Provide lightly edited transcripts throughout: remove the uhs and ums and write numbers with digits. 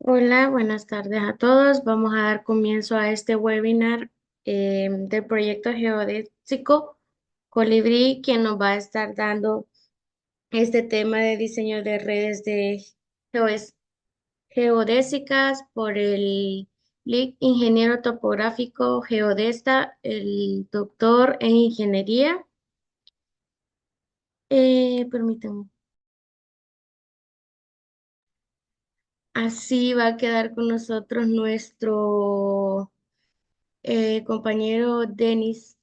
Hola, buenas tardes a todos. Vamos a dar comienzo a este webinar del proyecto geodésico Colibrí, quien nos va a estar dando este tema de diseño de redes de geoes- geodésicas por el LIC ingeniero topográfico geodesta, el doctor en ingeniería. Permítanme. Así va a quedar con nosotros nuestro compañero Denis.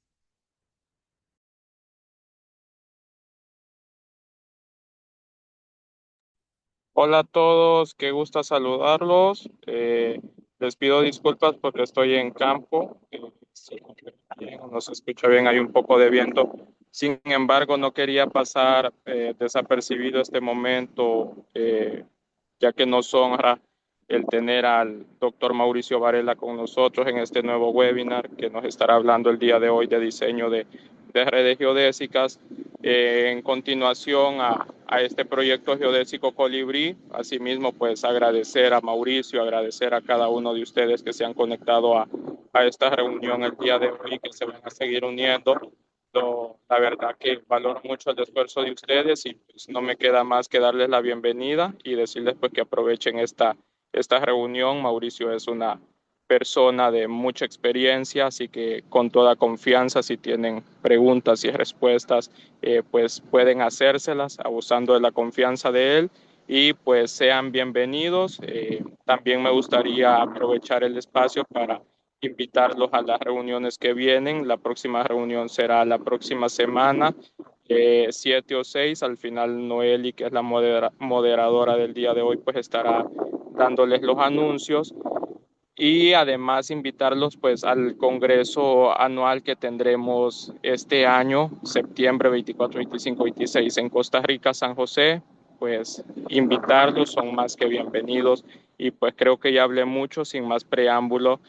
Hola a todos, qué gusto saludarlos. Les pido disculpas porque estoy en campo. Si no se escucha bien, hay un poco de viento. Sin embargo, no quería pasar desapercibido este momento, ya que nos honra el tener al doctor Mauricio Varela con nosotros en este nuevo webinar que nos estará hablando el día de hoy de diseño de redes geodésicas. En continuación a este proyecto geodésico Colibrí, asimismo pues agradecer a Mauricio, agradecer a cada uno de ustedes que se han conectado a esta reunión el día de hoy, que se van a seguir uniendo. La verdad que valoro mucho el esfuerzo de ustedes y pues no me queda más que darles la bienvenida y decirles pues que aprovechen esta reunión. Mauricio es una persona de mucha experiencia, así que con toda confianza, si tienen preguntas y respuestas, pues pueden hacérselas abusando de la confianza de él y pues sean bienvenidos. También me gustaría aprovechar el espacio para invitarlos a las reuniones que vienen. La próxima reunión será la próxima semana, 7 o 6. Al final, Noeli, que es la moderadora del día de hoy, pues estará dándoles los anuncios y además invitarlos pues al congreso anual que tendremos este año, septiembre 24, 25, 26 en Costa Rica, San José. Pues invitarlos, son más que bienvenidos y pues creo que ya hablé mucho, sin más preámbulo,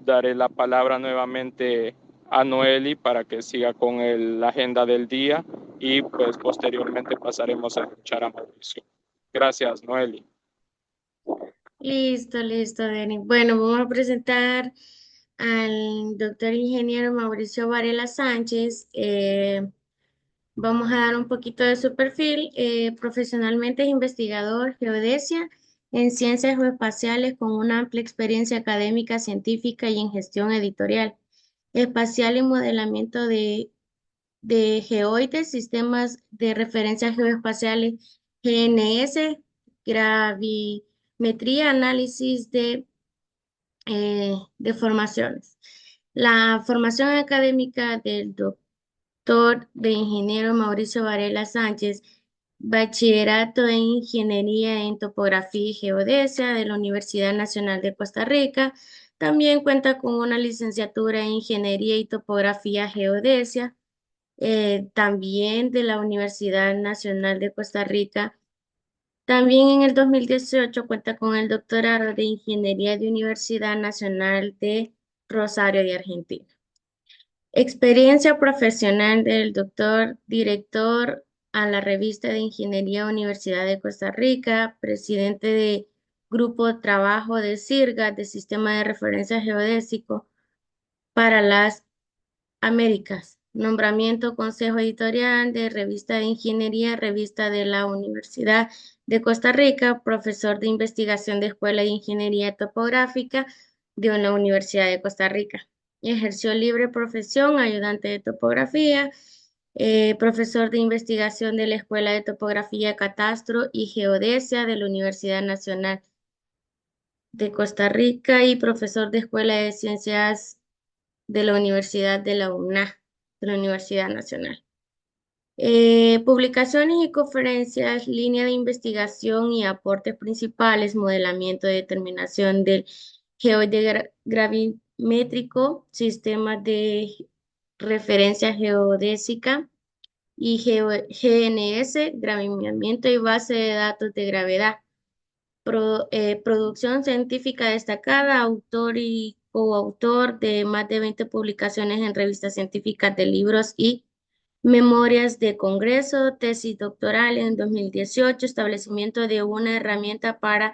daré la palabra nuevamente a Noeli para que siga con la agenda del día y pues posteriormente pasaremos a escuchar a Mauricio. Gracias, Noeli. Listo, listo, Denis. Bueno, vamos a presentar al doctor ingeniero Mauricio Varela Sánchez. Vamos a dar un poquito de su perfil. Profesionalmente es investigador geodesia en ciencias geoespaciales con una amplia experiencia académica, científica y en gestión editorial, espacial y modelamiento de geoides, sistemas de referencia geoespaciales, GNS, gravimetría, análisis de formaciones. La formación académica del doctor de ingeniero Mauricio Varela Sánchez, bachillerato en ingeniería en topografía y geodesia de la Universidad Nacional de Costa Rica. También cuenta con una licenciatura en ingeniería y topografía geodesia, también de la Universidad Nacional de Costa Rica. También en el 2018 cuenta con el doctorado de Ingeniería de Universidad Nacional de Rosario de Argentina. Experiencia profesional del doctor, director a la revista de Ingeniería Universidad de Costa Rica, presidente de Grupo de Trabajo de CIRGA, de Sistema de Referencia Geodésico para las Américas. Nombramiento Consejo Editorial de Revista de Ingeniería, Revista de la Universidad de Costa Rica, profesor de investigación de Escuela de Ingeniería Topográfica de una Universidad de Costa Rica. Ejerció libre profesión, ayudante de topografía, profesor de investigación de la Escuela de Topografía, Catastro y Geodesia de la Universidad Nacional de Costa Rica y profesor de Escuela de Ciencias de la Universidad de la UNA, de la Universidad Nacional. Publicaciones y conferencias, línea de investigación y aportes principales, modelamiento de determinación del geoide gravimétrico, sistemas de referencia geodésica y GNS, gravimiento y base de datos de gravedad. Producción científica destacada, autor y coautor de más de 20 publicaciones en revistas científicas de libros y memorias de congreso, tesis doctoral en 2018, establecimiento de una herramienta para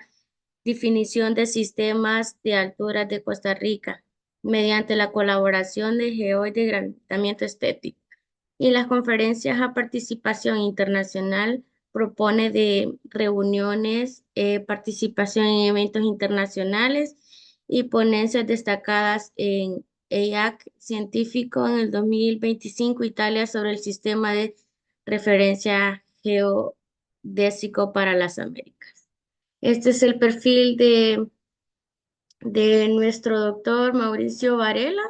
definición de sistemas de alturas de Costa Rica, mediante la colaboración de GEO y de Grandamiento Estético. Y las conferencias a participación internacional propone de reuniones, participación en eventos internacionales y ponencias destacadas en EIAC científico en el 2025 Italia sobre el sistema de referencia geodésico para las Américas. Este es el perfil de nuestro doctor Mauricio Varela.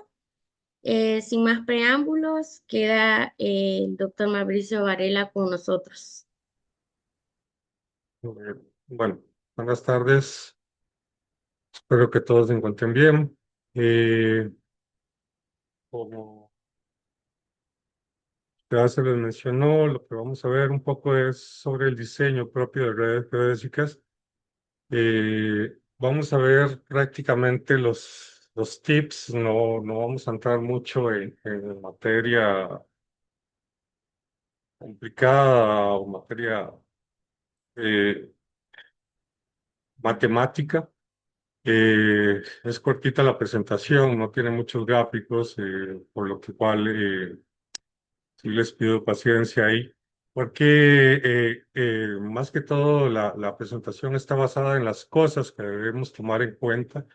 Sin más preámbulos, queda el doctor Mauricio Varela con nosotros. Eh, Bueno, buenas tardes. Espero que todos se encuentren bien. Como ya se les mencionó, lo que vamos a ver un poco es sobre el diseño propio de redes geodésicas. Vamos a ver prácticamente los tips, no vamos a entrar mucho en materia complicada o materia eh, matemática. Es cortita la presentación, no tiene muchos gráficos, por lo que cual sí les pido paciencia ahí, porque más que todo la presentación está basada en las cosas que debemos tomar en cuenta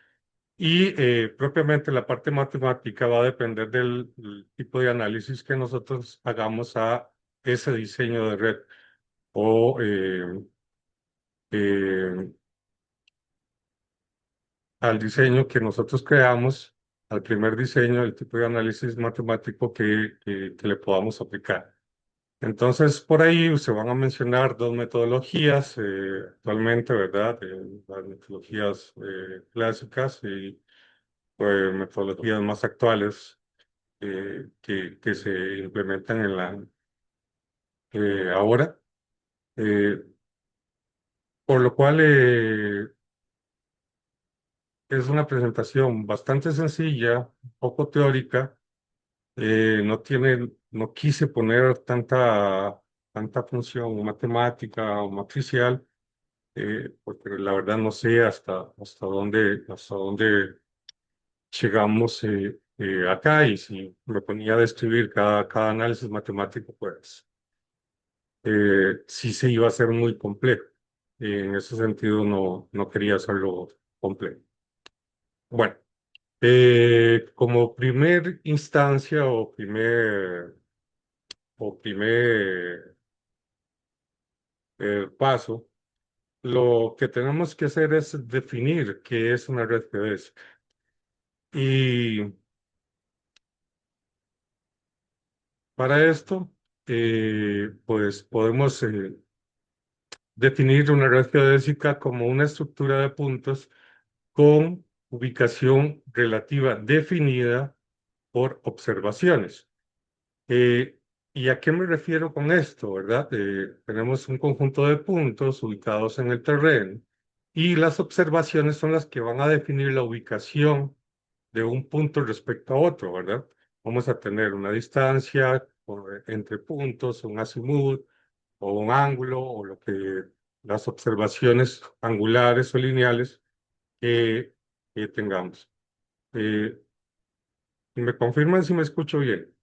y propiamente la parte matemática va a depender del tipo de análisis que nosotros hagamos a ese diseño de red o eh, al diseño que nosotros creamos, al primer diseño, el tipo de análisis matemático que le podamos aplicar. Entonces, por ahí se van a mencionar dos metodologías actualmente, ¿verdad? Las metodologías clásicas y metodologías más actuales que se implementan en la ahora. Eh, por lo cual es una presentación bastante sencilla, un poco teórica. No quise poner tanta función matemática o matricial, porque la verdad no sé hasta dónde llegamos acá, y si me ponía a describir cada análisis matemático, pues sí se iba a hacer muy complejo. En ese sentido no quería hacerlo complejo. Bueno, como primer instancia o primer paso, lo que tenemos que hacer es definir qué es una red geodésica. Y para esto, pues podemos definir una red geodésica como una estructura de puntos con ubicación relativa definida por observaciones. Eh, ¿Y a qué me refiero con esto, verdad? Tenemos un conjunto de puntos ubicados en el terreno y las observaciones son las que van a definir la ubicación de un punto respecto a otro, ¿verdad? Vamos a tener una distancia entre puntos, un azimut o un ángulo o lo que las observaciones angulares o lineales que tengamos. Eh, ¿Me confirman si me escucho bien?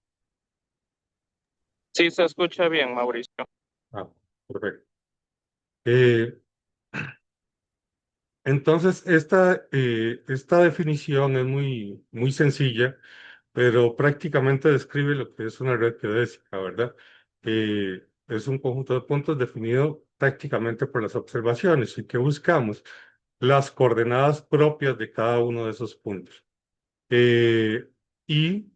Sí, se escucha bien, Mauricio. Ah, perfecto. Eh, entonces, esta definición es muy sencilla, pero prácticamente describe lo que es una red geodésica, ¿verdad? Es un conjunto de puntos definido prácticamente por las observaciones y que buscamos las coordenadas propias de cada uno de esos puntos. Y,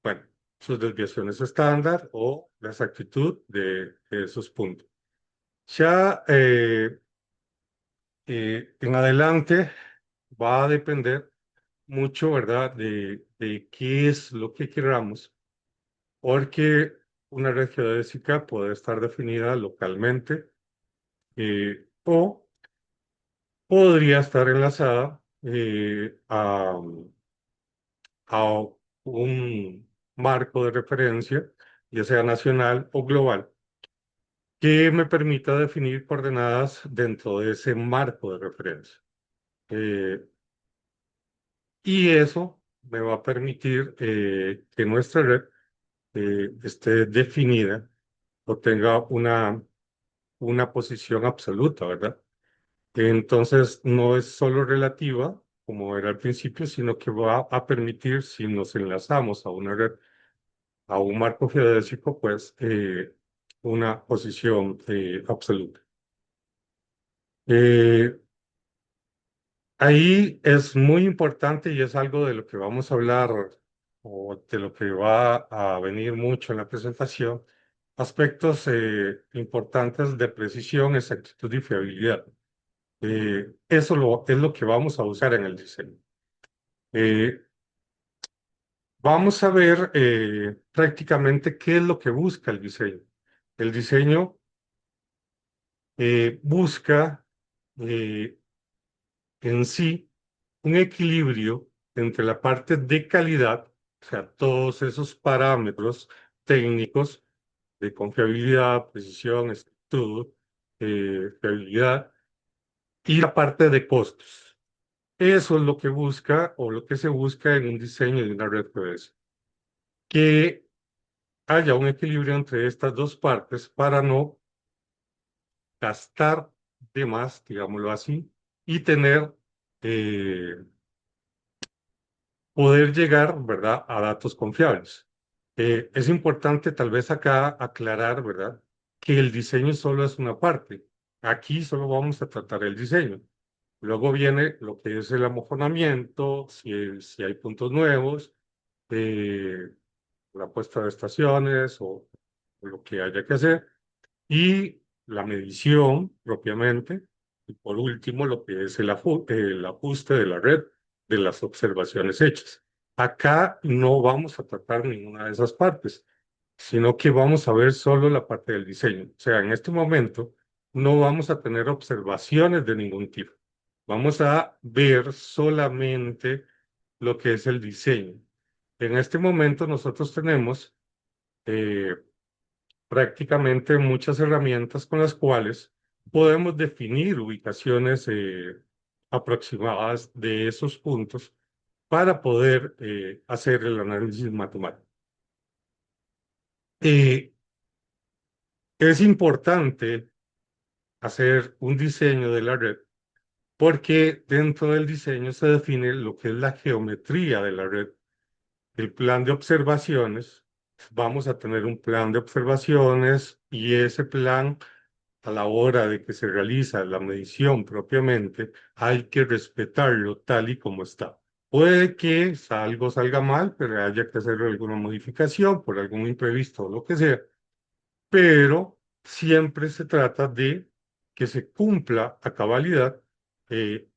bueno, sus desviaciones estándar o la exactitud de esos puntos. Ya en adelante va a depender mucho, ¿verdad?, de qué es lo que queramos, porque una red geodésica puede estar definida localmente o podría estar enlazada a un marco de referencia, ya sea nacional o global, que me permita definir coordenadas dentro de ese marco de referencia. Eh, y eso me va a permitir que nuestra red esté definida o tenga una posición absoluta, ¿verdad? Entonces, no es solo relativa, como era al principio, sino que va a permitir, si nos enlazamos a una red, a un marco geodésico, pues una posición absoluta. Eh, Ahí es muy importante y es algo de lo que vamos a hablar o de lo que va a venir mucho en la presentación, aspectos importantes de precisión, exactitud y fiabilidad. Es lo que vamos a usar en el diseño. Eh, Vamos a ver prácticamente qué es lo que busca el diseño. El diseño busca eh, en sí un equilibrio entre la parte de calidad, o sea, todos esos parámetros técnicos de confiabilidad, precisión, exactitud, fiabilidad, y la parte de costos. Eso es lo que busca o lo que se busca en un diseño de una red PBX. Que haya un equilibrio entre estas dos partes para no gastar de más, digámoslo así, y tener, eh, poder llegar, ¿verdad?, a datos confiables. Es importante tal vez acá aclarar, ¿verdad?, que el diseño solo es una parte. Aquí solo vamos a tratar el diseño. Luego viene lo que es el amofonamiento, si hay puntos nuevos, eh, la puesta de estaciones o lo que haya que hacer y la medición propiamente, y por último lo que es el ajuste de la red de las observaciones hechas. Acá no vamos a tratar ninguna de esas partes, sino que vamos a ver solo la parte del diseño. O sea, en este momento no vamos a tener observaciones de ningún tipo. Vamos a ver solamente lo que es el diseño. En este momento nosotros tenemos eh, prácticamente muchas herramientas con las cuales podemos definir ubicaciones aproximadas de esos puntos para poder hacer el análisis matemático. Eh, es importante hacer un diseño de la red porque dentro del diseño se define lo que es la geometría de la red, el plan de observaciones. Vamos a tener un plan de observaciones y ese plan a la hora de que se realiza la medición propiamente, hay que respetarlo tal y como está. Puede que algo salga mal, pero haya que hacer alguna modificación por algún imprevisto o lo que sea, pero siempre se trata de que se cumpla a cabalidad eh,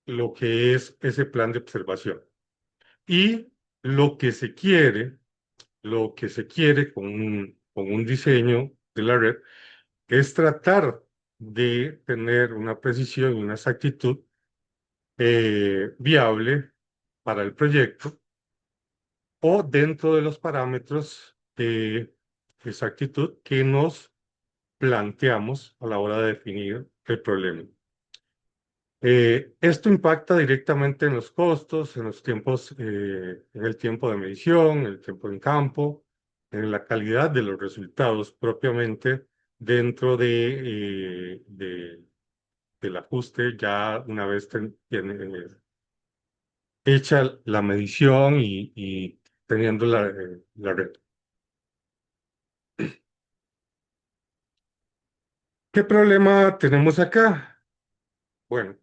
lo que es ese plan de observación. Y lo que se quiere, lo que se quiere con un diseño de la red es tratar de tener una precisión y una exactitud viable para el proyecto o dentro de los parámetros de exactitud que nos planteamos a la hora de definir el problema. Esto impacta directamente en los costos, en los tiempos, en el tiempo de medición, en el tiempo en campo, en la calidad de los resultados propiamente dentro del ajuste ya una vez tiene hecha la medición y teniendo la red. ¿Qué problema tenemos acá? Bueno,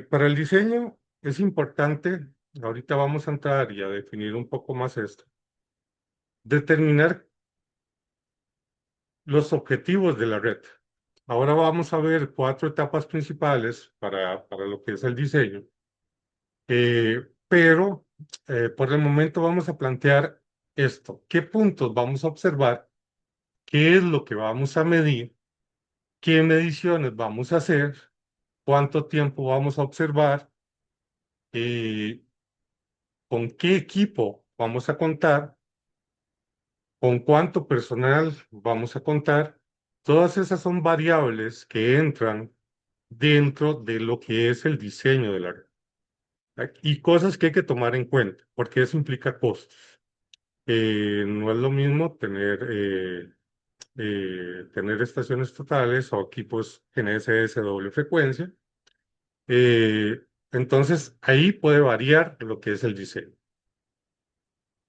para el diseño es importante, ahorita vamos a entrar y a definir un poco más esto, determinar los objetivos de la red. Ahora vamos a ver cuatro etapas principales para lo que es el diseño. Pero por el momento vamos a plantear esto. ¿Qué puntos vamos a observar? ¿Qué es lo que vamos a medir? ¿Qué mediciones vamos a hacer? ¿Cuánto tiempo vamos a observar? Eh, ¿Con qué equipo vamos a contar? ¿Con cuánto personal vamos a contar? Todas esas son variables que entran dentro de lo que es el diseño de la red. Y cosas que hay que tomar en cuenta, porque eso implica costos. No es lo mismo tener estaciones totales o equipos GNSS doble frecuencia. Eh, entonces, ahí puede variar lo que es el diseño.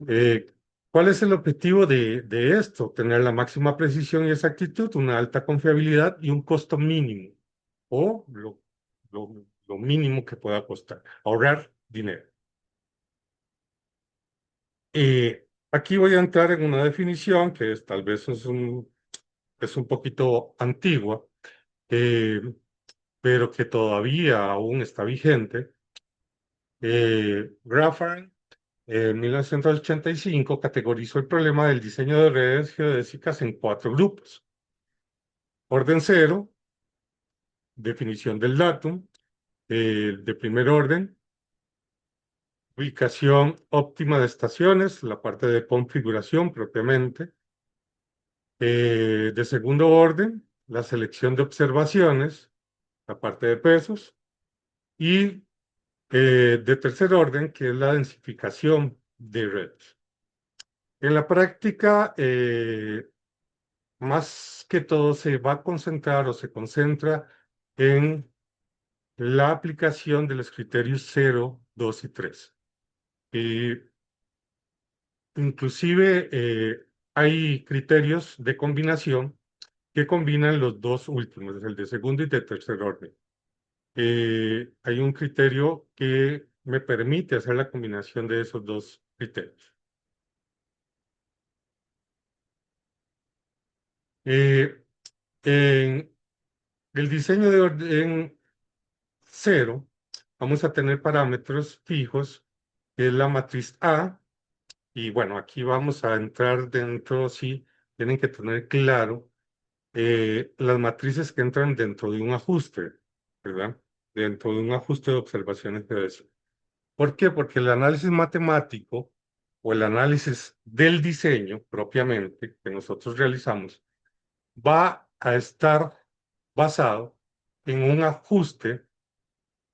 Eh, ¿Cuál es el objetivo de esto? Tener la máxima precisión y exactitud, una alta confiabilidad y un costo mínimo, o lo mínimo que pueda costar, ahorrar dinero. Aquí voy a entrar en una definición que tal vez es un poquito antigua, eh, pero que todavía aún está vigente. Grafheim, en 1985, categorizó el problema del diseño de redes geodésicas en 4 grupos. Orden cero, definición del datum. De primer orden, ubicación óptima de estaciones, la parte de configuración propiamente. De segundo orden, la selección de observaciones, la parte de pesos. Y de tercer orden, que es la densificación de redes. En la práctica, más que todo se va a concentrar o se concentra en la aplicación de los criterios 0, 2 y 3. Inclusive hay criterios de combinación que combinan los dos últimos, el de segundo y de tercer orden. Hay un criterio que me permite hacer la combinación de esos dos criterios. Eh, en el diseño de orden cero, vamos a tener parámetros fijos, que es la matriz A, y bueno, aquí vamos a entrar dentro, sí, tienen que tener claro las matrices que entran dentro de un ajuste, ¿verdad? Dentro de un ajuste de observaciones de eso. ¿Por qué? Porque el análisis matemático o el análisis del diseño propiamente que nosotros realizamos va a estar basado en un ajuste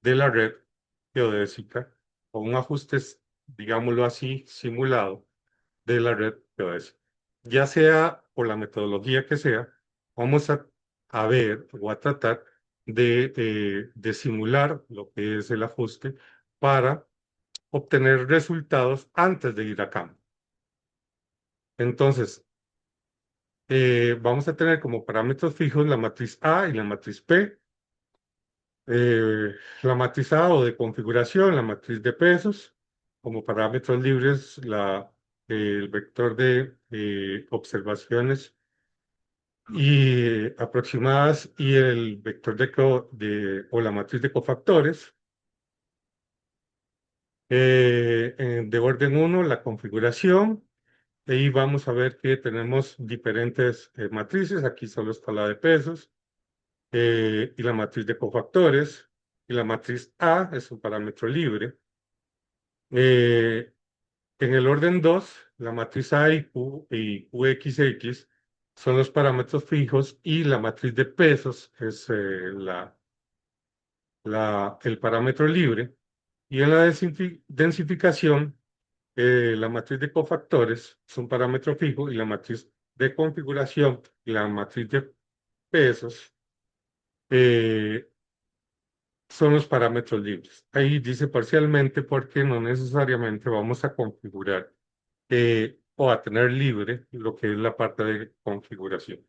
de la red geodésica o un ajuste, digámoslo así, simulado de la red geodésica. Ya sea por la metodología que sea, vamos a ver o a tratar de simular lo que es el ajuste para obtener resultados antes de ir a campo. Entonces, vamos a tener como parámetros fijos la matriz A y la matriz P, la matriz A o de configuración, la matriz de pesos, como parámetros libres, el vector de observaciones y aproximadas y el vector o la matriz de cofactores. De orden 1, la configuración. Ahí vamos a ver que tenemos diferentes matrices. Aquí solo está la de pesos y la matriz de cofactores. Y la matriz A es un parámetro libre. Eh, en el orden 2, la matriz A y QXX son los parámetros fijos y la matriz de pesos es el parámetro libre. Y en la densificación, la matriz de cofactores es un parámetro fijo y la matriz de configuración y la matriz de pesos eh, son los parámetros libres. Ahí dice parcialmente porque no necesariamente vamos a configurar o a tener libre lo que es la parte de configuración.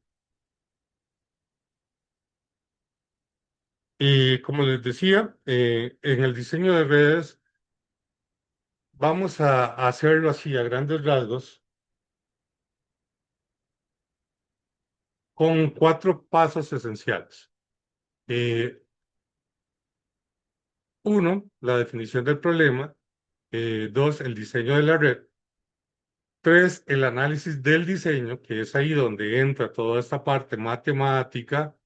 Y como les decía, en el diseño de redes vamos a hacerlo así a grandes rasgos con 4 pasos esenciales. Eh, Uno, la definición del problema. Dos, el diseño de la red. Tres, el análisis del diseño, que es ahí donde entra toda esta parte matemática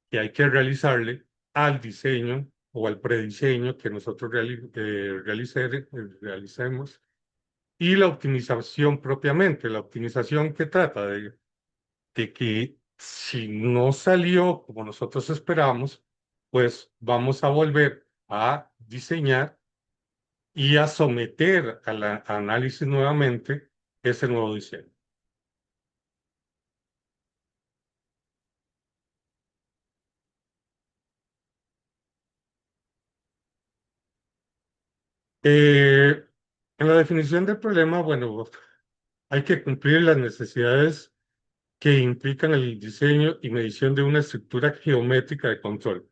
que hay que realizarle al diseño o al prediseño que nosotros realicemos. Y la optimización propiamente, la optimización que trata de que si no salió como nosotros esperamos, pues vamos a volver a diseñar y a someter a análisis nuevamente ese nuevo diseño. Eh, en la definición del problema, bueno, hay que cumplir las necesidades que implican el diseño y medición de una estructura geométrica de control.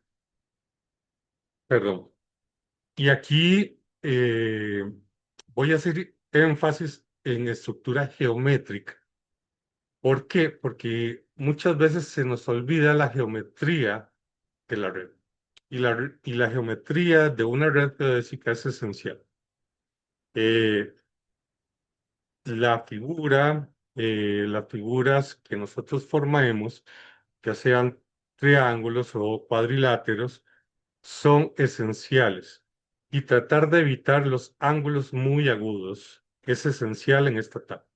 Perdón. Y aquí voy a hacer énfasis en estructura geométrica. ¿Por qué? Porque muchas veces se nos olvida la geometría de la red. Y la geometría de una red geodésica es esencial. Eh, las figuras que nosotros formemos, ya sean triángulos o cuadriláteros, son esenciales. Y tratar de evitar los ángulos muy agudos es esencial en esta etapa.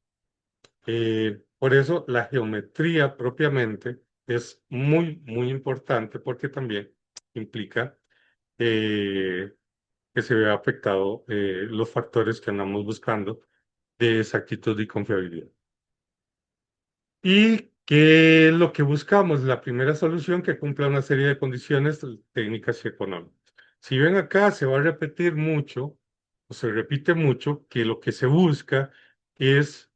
Por eso la geometría propiamente es muy importante porque también implica eh, que se vea afectado los factores que andamos buscando de exactitud y confiabilidad. ¿Y qué es lo que buscamos? La primera solución que cumpla una serie de condiciones técnicas y económicas. Si ven acá, se va a repetir mucho, o se repite mucho, que lo que se busca es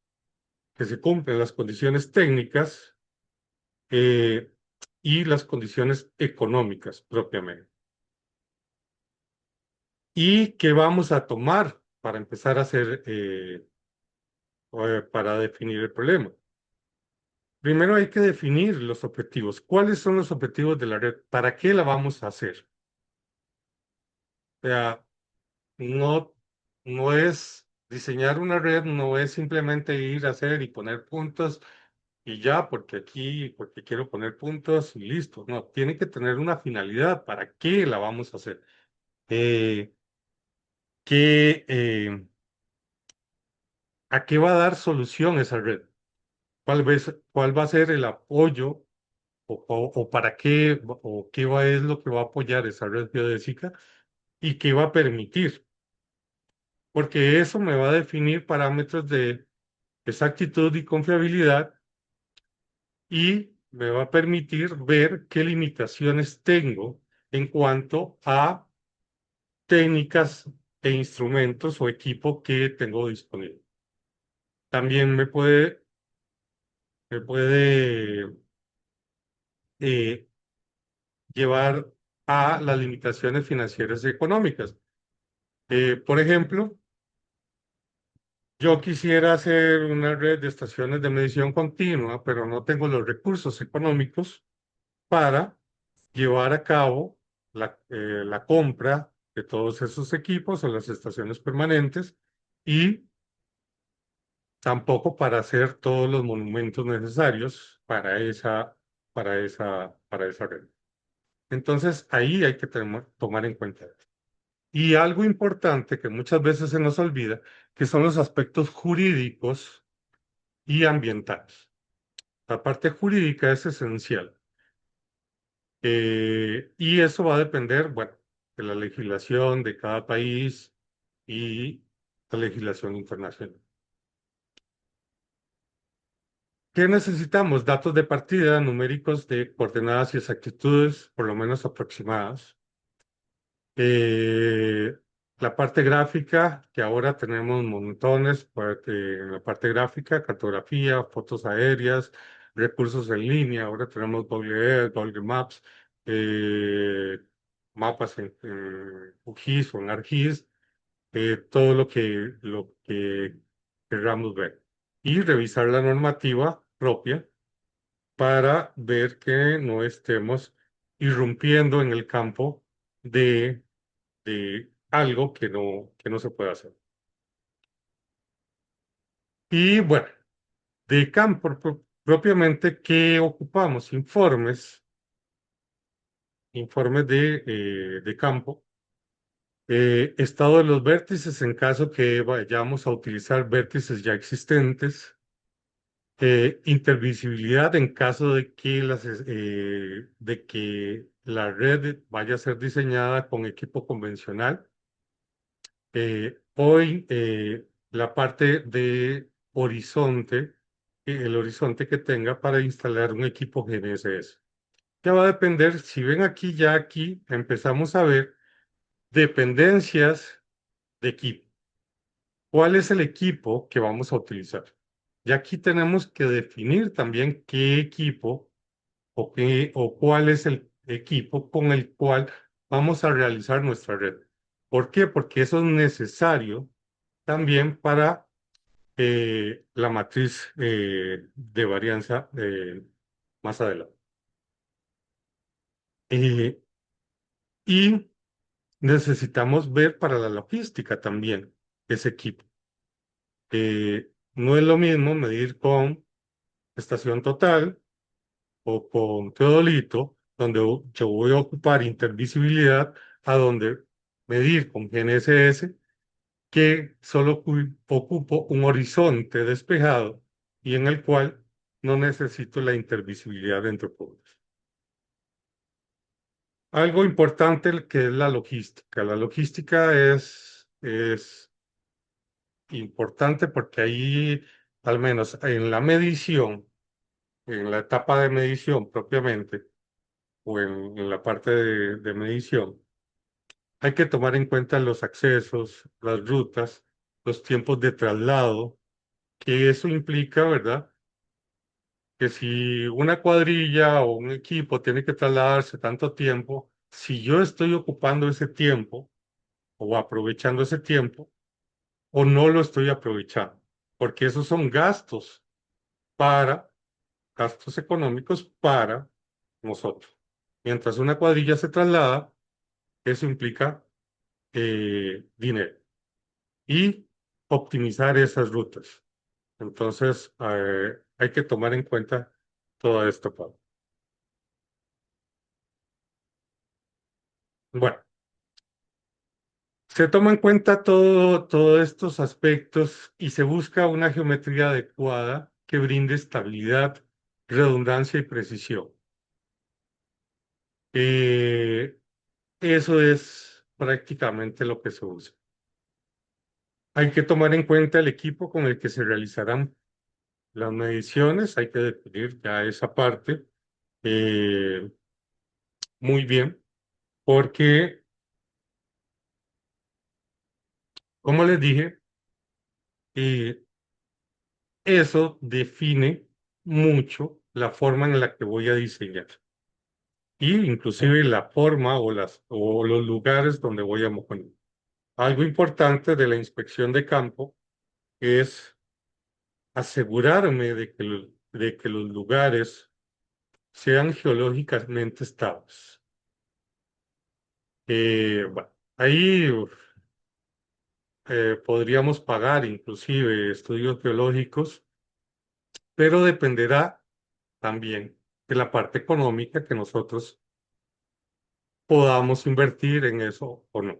que se cumplan las condiciones técnicas eh, y las condiciones económicas propiamente. ¿Y qué vamos a tomar para empezar a hacer, para definir el problema? Primero hay que definir los objetivos. ¿Cuáles son los objetivos de la red? ¿Para qué la vamos a hacer? O sea, no, no es diseñar una red, no es simplemente ir a hacer y poner puntos y ya, porque aquí, porque quiero poner puntos y listo. No, tiene que tener una finalidad. ¿Para qué la vamos a hacer? Eh, ¿qué, ¿A qué va a dar solución esa red? ¿Cuál va a ser el apoyo o para qué o es lo que va a apoyar esa red geodésica y qué va a permitir? Porque eso me va a definir parámetros de exactitud y confiabilidad y me va a permitir ver qué limitaciones tengo en cuanto a técnicas e instrumentos o equipo que tengo disponible. También me puede eh, llevar a las limitaciones financieras y económicas. Por ejemplo, yo quisiera hacer una red de estaciones de medición continua, pero no tengo los recursos económicos para llevar a cabo la compra de todos esos equipos o las estaciones permanentes y tampoco para hacer todos los monumentos necesarios para esa red. Entonces, ahí hay que tomar en cuenta. Y algo importante que muchas veces se nos olvida, que son los aspectos jurídicos y ambientales. La parte jurídica es esencial. Y eso va a depender, bueno, de la legislación de cada país y la legislación internacional. ¿Qué necesitamos? Datos de partida, numéricos de coordenadas y exactitudes, por lo menos aproximadas. Eh, la parte gráfica, que ahora tenemos montones, en la parte gráfica, cartografía, fotos aéreas, recursos en línea, ahora tenemos Google Earth, Google Maps, eh, mapas en QGIS o en ArcGIS, todo lo que queramos ver. Y revisar la normativa propia para ver que no estemos irrumpiendo en el campo de algo que no se puede hacer. Y bueno, de campo propiamente, ¿qué ocupamos? Informes de campo, estado de los vértices en caso que vayamos a utilizar vértices ya existentes, Intervisibilidad en caso de que la red vaya a ser diseñada con equipo convencional. Hoy la parte de horizonte, el horizonte que tenga para instalar un equipo GNSS. Ya va a depender, si ven aquí, ya aquí empezamos a ver dependencias de equipo. ¿Cuál es el equipo que vamos a utilizar? Y aquí tenemos que definir también qué equipo o cuál es el equipo con el cual vamos a realizar nuestra red. ¿Por qué? Porque eso es necesario también para la matriz de varianza más adelante. Eh, y necesitamos ver para la logística también ese equipo. No es lo mismo medir con estación total o con teodolito, donde yo voy a ocupar intervisibilidad, a donde medir con GNSS, que solo ocupo un horizonte despejado y en el cual no necesito la intervisibilidad dentro de puntos. Algo importante que es la logística. La logística es importante porque ahí, al menos en la medición, en la etapa de medición propiamente, o en la parte de medición, hay que tomar en cuenta los accesos, las rutas, los tiempos de traslado, que eso implica, ¿verdad? Que si una cuadrilla o un equipo tiene que trasladarse tanto tiempo, si yo estoy ocupando ese tiempo o aprovechando ese tiempo o no lo estoy aprovechando, porque esos son para, gastos económicos para nosotros. Mientras una cuadrilla se traslada, eso implica dinero y optimizar esas rutas. Entonces, hay que tomar en cuenta todo esto, Pablo. Bueno, se toma en cuenta todos estos aspectos y se busca una geometría adecuada que brinde estabilidad, redundancia y precisión. Eh, Eso es prácticamente lo que se usa. Hay que tomar en cuenta el equipo con el que se realizarán las mediciones, hay que definir ya esa parte eh, muy bien, porque, como les dije, eh, eso define mucho la forma en la que voy a diseñar y inclusive la forma o los lugares donde voy a poner. Algo importante de la inspección de campo es asegurarme de que los lugares sean geológicamente estables. Bueno, ahí podríamos pagar inclusive estudios geológicos, pero dependerá también de la parte económica que nosotros podamos invertir en eso o no.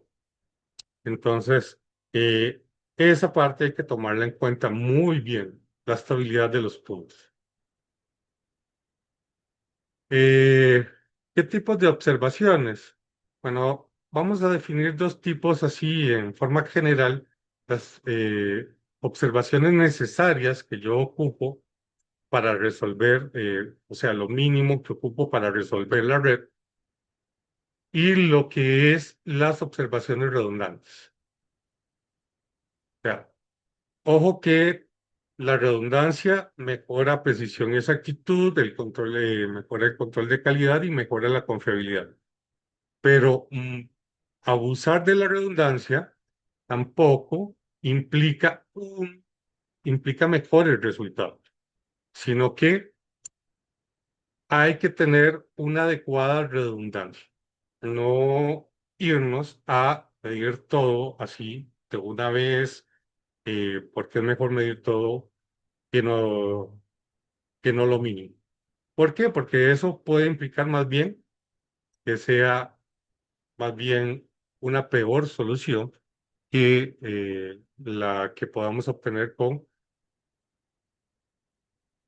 Entonces, esa parte hay que tomarla en cuenta muy bien, la estabilidad de los puntos. Eh, ¿Qué tipos de observaciones? Bueno, vamos a definir dos tipos así en forma general, las observaciones necesarias que yo ocupo para resolver, o sea, lo mínimo que ocupo para resolver la red y lo que es las observaciones redundantes. O sea, ojo que la redundancia mejora precisión y exactitud, mejora el control de calidad y mejora la confiabilidad. Pero abusar de la redundancia tampoco implica mejores resultados, sino que hay que tener una adecuada redundancia, no irnos a medir todo así de una vez, porque es mejor medir todo que no, que no lo mínimo. ¿Por qué? Porque eso puede implicar más bien que sea más bien una peor solución que la que podamos obtener con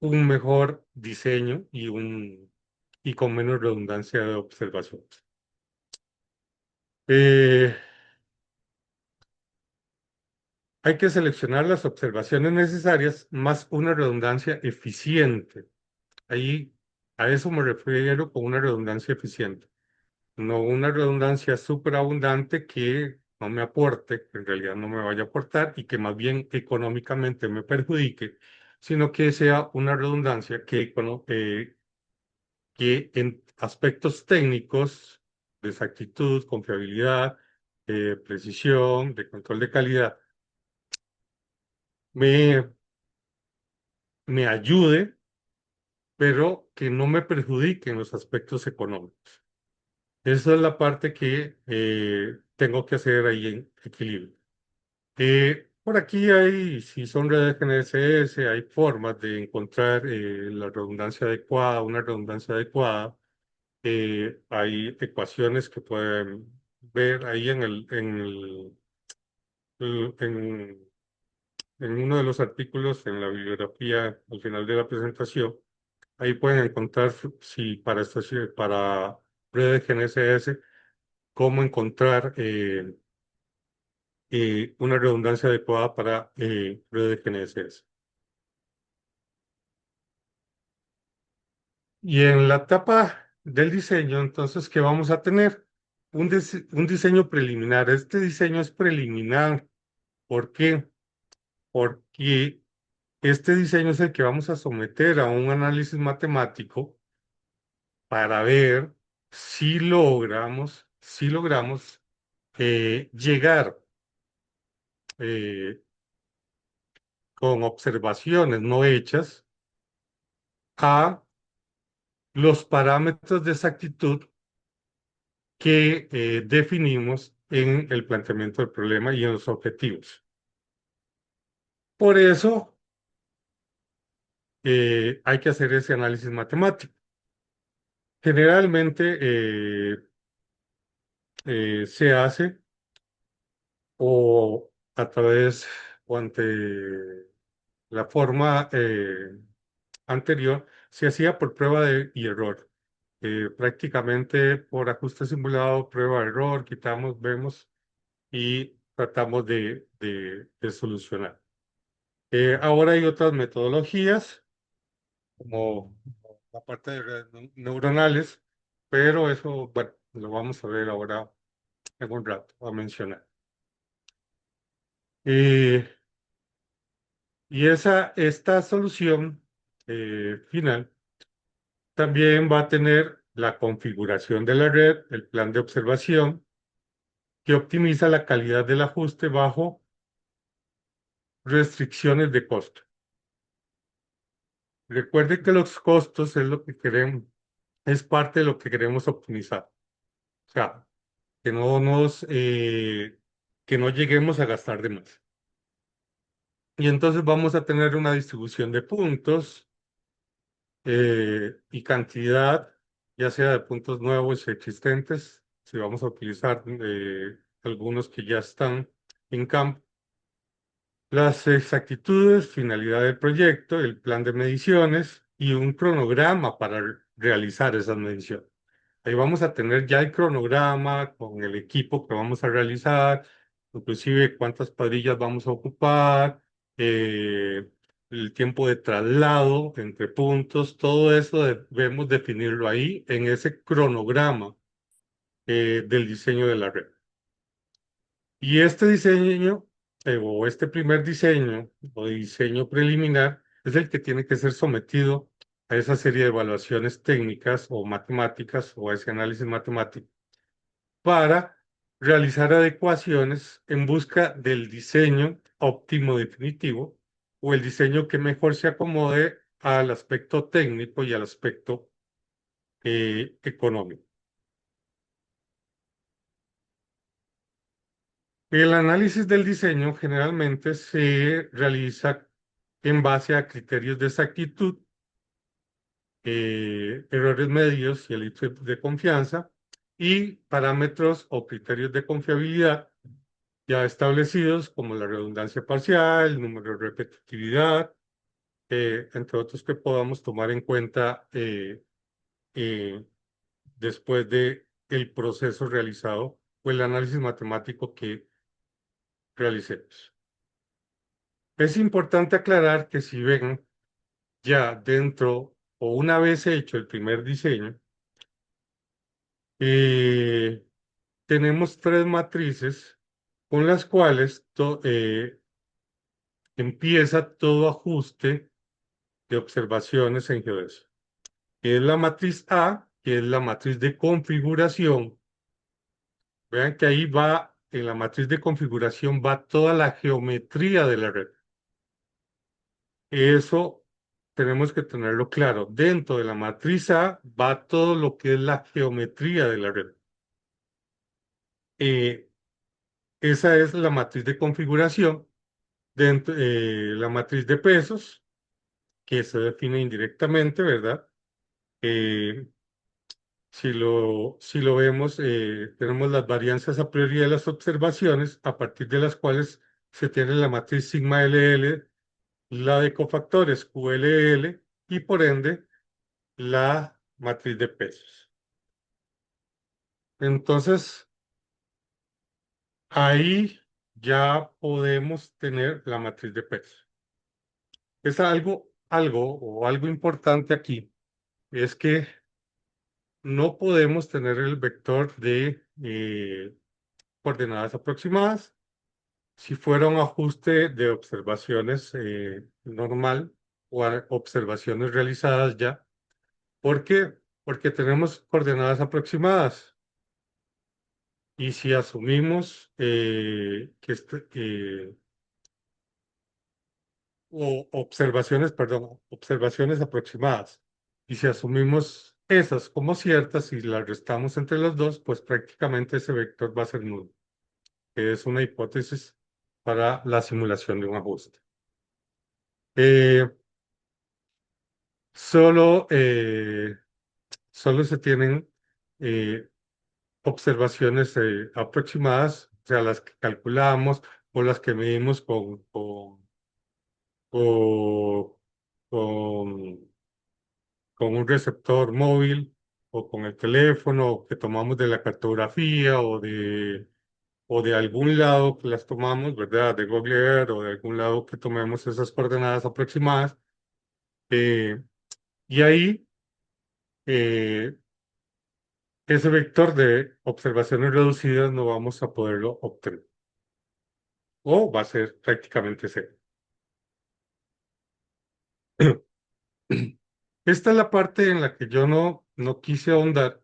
un mejor diseño y con menos redundancia de observaciones. Eh, Hay que seleccionar las observaciones necesarias más una redundancia eficiente. Ahí, a eso me refiero con una redundancia eficiente. No una redundancia superabundante que no me aporte, que en realidad no me vaya a aportar y que más bien económicamente me perjudique, sino que sea una redundancia que en aspectos técnicos, de exactitud, confiabilidad, precisión, de control de calidad, me, me ayude, pero que no me perjudique en los aspectos económicos. Esa es la parte que tengo que hacer ahí en equilibrio. Por aquí hay, si son redes GNSS, hay formas de encontrar la redundancia adecuada, una redundancia adecuada. Hay ecuaciones que pueden ver ahí en uno de los artículos, en la bibliografía al final de la presentación. Ahí pueden encontrar si para redes GNSS, cómo encontrar una redundancia adecuada para redes GNSS. Y en la etapa del diseño, entonces, ¿qué vamos a tener? Un diseño preliminar. Este diseño es preliminar. ¿Por qué? Porque este diseño es el que vamos a someter a un análisis matemático para ver si logramos llegar eh, con observaciones no hechas a los parámetros de exactitud que definimos en el planteamiento del problema y en los objetivos. Por eso hay que hacer ese análisis matemático. Generalmente se hace o a través o ante la forma anterior, se hacía por prueba y error. Prácticamente por ajuste simulado, prueba, error, quitamos, vemos y tratamos de solucionar. Ahora hay otras metodologías, como la parte de redes neuronales, pero eso, bueno, lo vamos a ver ahora en un rato, a mencionar. Eh, y esta solución final también va a tener la configuración de la red, el plan de observación, que optimiza la calidad del ajuste bajo restricciones de costo. Recuerde que los costos es lo que queremos, es parte de lo que queremos optimizar. O sea, que que no lleguemos a gastar de más. Y entonces vamos a tener una distribución de puntos y cantidad, ya sea de puntos nuevos y existentes, si vamos a utilizar algunos que ya están en campo, las exactitudes, finalidad del proyecto, el plan de mediciones y un cronograma para realizar esas mediciones. Ahí vamos a tener ya el cronograma con el equipo que vamos a realizar, inclusive cuántas cuadrillas vamos a ocupar, el tiempo de traslado entre puntos, todo eso debemos definirlo ahí en ese cronograma del diseño de la red. Y este diseño, o este primer diseño, o diseño preliminar, es el que tiene que ser sometido a esa serie de evaluaciones técnicas o matemáticas, o a ese análisis matemático, para realizar adecuaciones en busca del diseño óptimo definitivo, o el diseño que mejor se acomode al aspecto técnico y al aspecto económico. El análisis del diseño generalmente se realiza en base a criterios de exactitud, errores medios y el índice de confianza, y parámetros o criterios de confiabilidad ya establecidos como la redundancia parcial, el número de repetitividad, entre otros que podamos tomar en cuenta eh, después de el proceso realizado o el análisis matemático que realicemos. Es importante aclarar que si ven ya dentro o una vez hecho el primer diseño, eh, tenemos tres matrices con las cuales empieza todo ajuste de observaciones en geodesia. Que es la matriz A, que es la matriz de configuración. Vean que ahí va, en la matriz de configuración va toda la geometría de la red. Eso tenemos que tenerlo claro. Dentro de la matriz A va todo lo que es la geometría de la red. Eh, Esa es la matriz de configuración. Dentro, la matriz de pesos, que se define indirectamente, ¿verdad? Eh, si lo vemos, tenemos las varianzas a priori de las observaciones, a partir de las cuales se tiene la matriz sigma LL, la de cofactores QLL y por ende la matriz de pesos. Entonces, ahí ya podemos tener la matriz de pesos. Es algo importante aquí, es que no podemos tener el vector de coordenadas aproximadas. Si fuera un ajuste de observaciones normal o observaciones realizadas ya, ¿por qué? Porque tenemos coordenadas aproximadas. Y si asumimos o observaciones, perdón, observaciones aproximadas, y si asumimos esas como ciertas y las restamos entre los dos, pues prácticamente ese vector va a ser nulo, que es una hipótesis para la simulación de un ajuste. Eh, solo, eh, solo se tienen eh, observaciones aproximadas, o sea, las que calculamos o las que medimos o- con, con un receptor móvil o con el teléfono que tomamos de la cartografía o de algún lado que las tomamos, ¿verdad? De Google Earth o de algún lado que tomemos esas coordenadas aproximadas. eh, y ahí eh, ese vector de observaciones reducidas no vamos a poderlo obtener o va a ser prácticamente cero. Esta es la parte en la que yo no quise ahondar,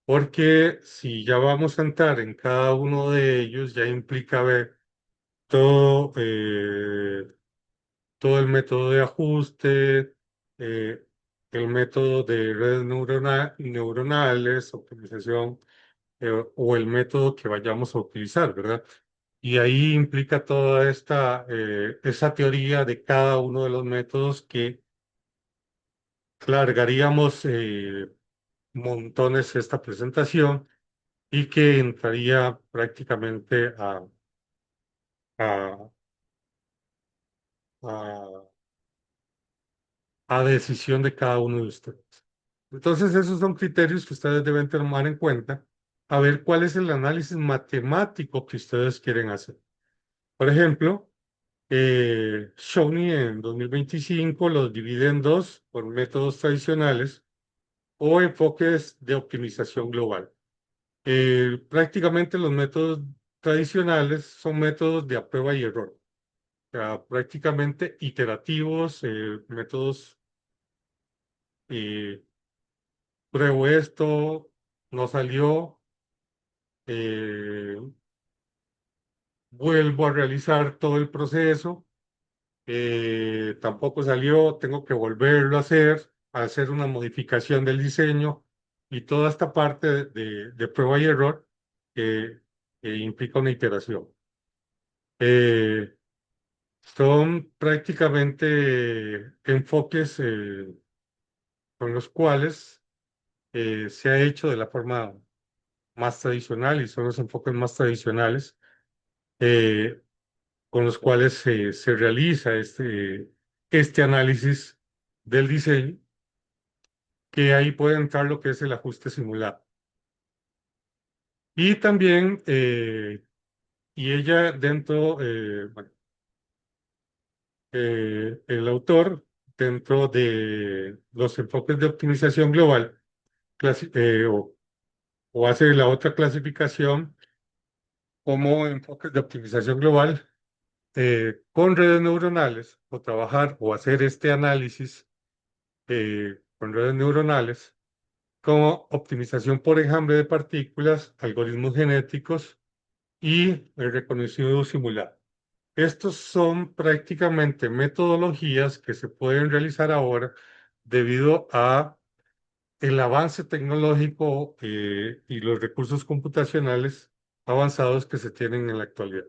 porque si ya vamos a entrar en cada uno de ellos, ya implica ver todo, todo el método de ajuste, eh, el método de redes neuronales, optimización, o el método que vayamos a utilizar, ¿verdad? Y ahí implica toda esa teoría de cada uno de los métodos que largaríamos montones esta presentación y que entraría prácticamente a, a, a decisión de cada uno de ustedes. Entonces, esos son criterios que ustedes deben tomar en cuenta, a ver cuál es el análisis matemático que ustedes quieren hacer. Por ejemplo, Shawnee en 2025 los divide en dos por métodos tradicionales o enfoques de optimización global. Prácticamente los métodos tradicionales son métodos de a prueba y error, o sea, prácticamente iterativos, métodos, eh, pruebo esto, no salió, eh, vuelvo a realizar todo el proceso, tampoco salió, tengo que volverlo a hacer una modificación del diseño y toda esta parte de prueba y error que implica una iteración. Eh, Son prácticamente enfoques con los cuales se ha hecho de la forma más tradicional y son los enfoques más tradicionales eh, con los cuales se realiza este análisis del diseño, que ahí puede entrar lo que es el ajuste simulado. Y también, y ella dentro, bueno, el autor, dentro de los enfoques de optimización global, clasi- eh, o, o hace la otra clasificación como enfoques de optimización global con redes neuronales, o trabajar o hacer este análisis con redes neuronales, como optimización por enjambre de partículas, algoritmos genéticos y el reconocido simulado. Estos son prácticamente metodologías que se pueden realizar ahora debido a el avance tecnológico y los recursos computacionales avanzados que se tienen en la actualidad.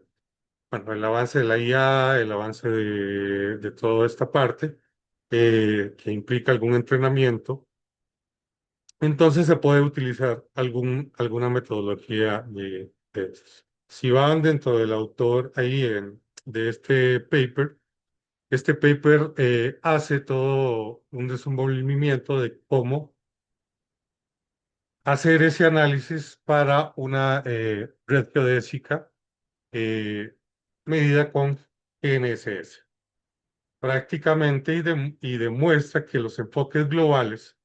Bueno, el avance de la IA, el avance de toda esta parte, que implica algún entrenamiento, entonces se puede utilizar alguna metodología de esas. Si van dentro del autor ahí de este paper hace todo un desenvolvimiento de cómo hacer ese análisis para una red geodésica medida con GNSS. Prácticamente y demuestra que los enfoques globales,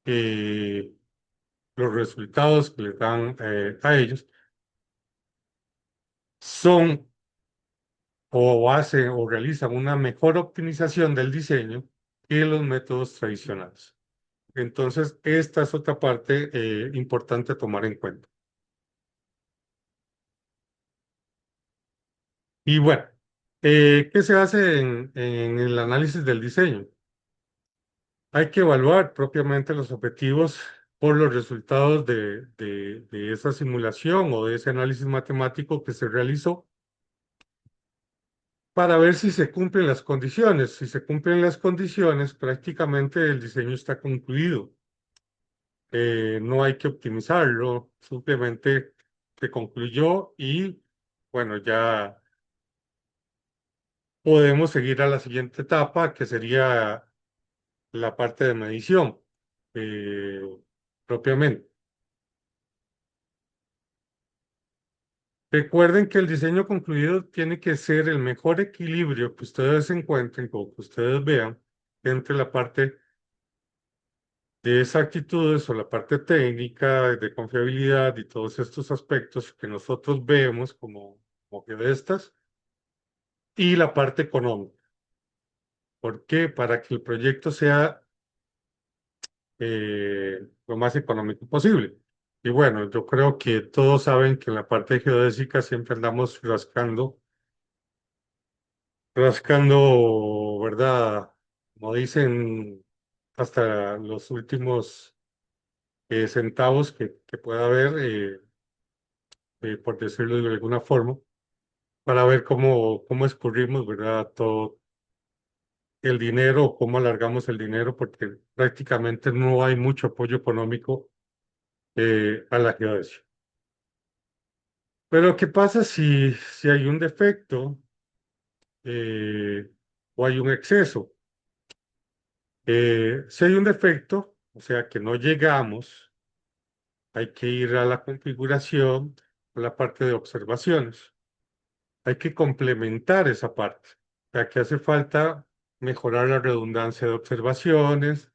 eh, los resultados que les dan a ellos, son o hacen o realizan una mejor optimización del diseño que los métodos tradicionales. Entonces, esta es otra parte importante a tomar en cuenta. Y bueno, ¿qué se hace en el análisis del diseño? Hay que evaluar propiamente los objetivos por los resultados de esa simulación o de ese análisis matemático que se realizó para ver si se cumplen las condiciones. Si se cumplen las condiciones, prácticamente el diseño está concluido. No hay que optimizarlo, simplemente se concluyó y bueno, ya podemos seguir a la siguiente etapa, que sería la parte de medición eh, propiamente. Recuerden que el diseño concluido tiene que ser el mejor equilibrio que ustedes encuentren o que ustedes vean entre la parte de exactitudes o la parte técnica, de confiabilidad y todos estos aspectos que nosotros vemos como que de estas, y la parte económica. ¿Por qué? Para que el proyecto sea lo más económico posible. Y bueno, yo creo que todos saben que en la parte geodésica siempre andamos rascando, ¿verdad? Como dicen, hasta los últimos centavos que pueda haber, por decirlo de alguna forma, para ver cómo escurrimos, ¿verdad? Todo el dinero, cómo alargamos el dinero, porque prácticamente no hay mucho apoyo económico a la geodesia. Pero ¿qué pasa si hay un defecto o hay un exceso? Si hay un defecto, o sea que no llegamos, hay que ir a la configuración, a la parte de observaciones. Hay que complementar esa parte. O sea que hace falta mejorar la redundancia de observaciones,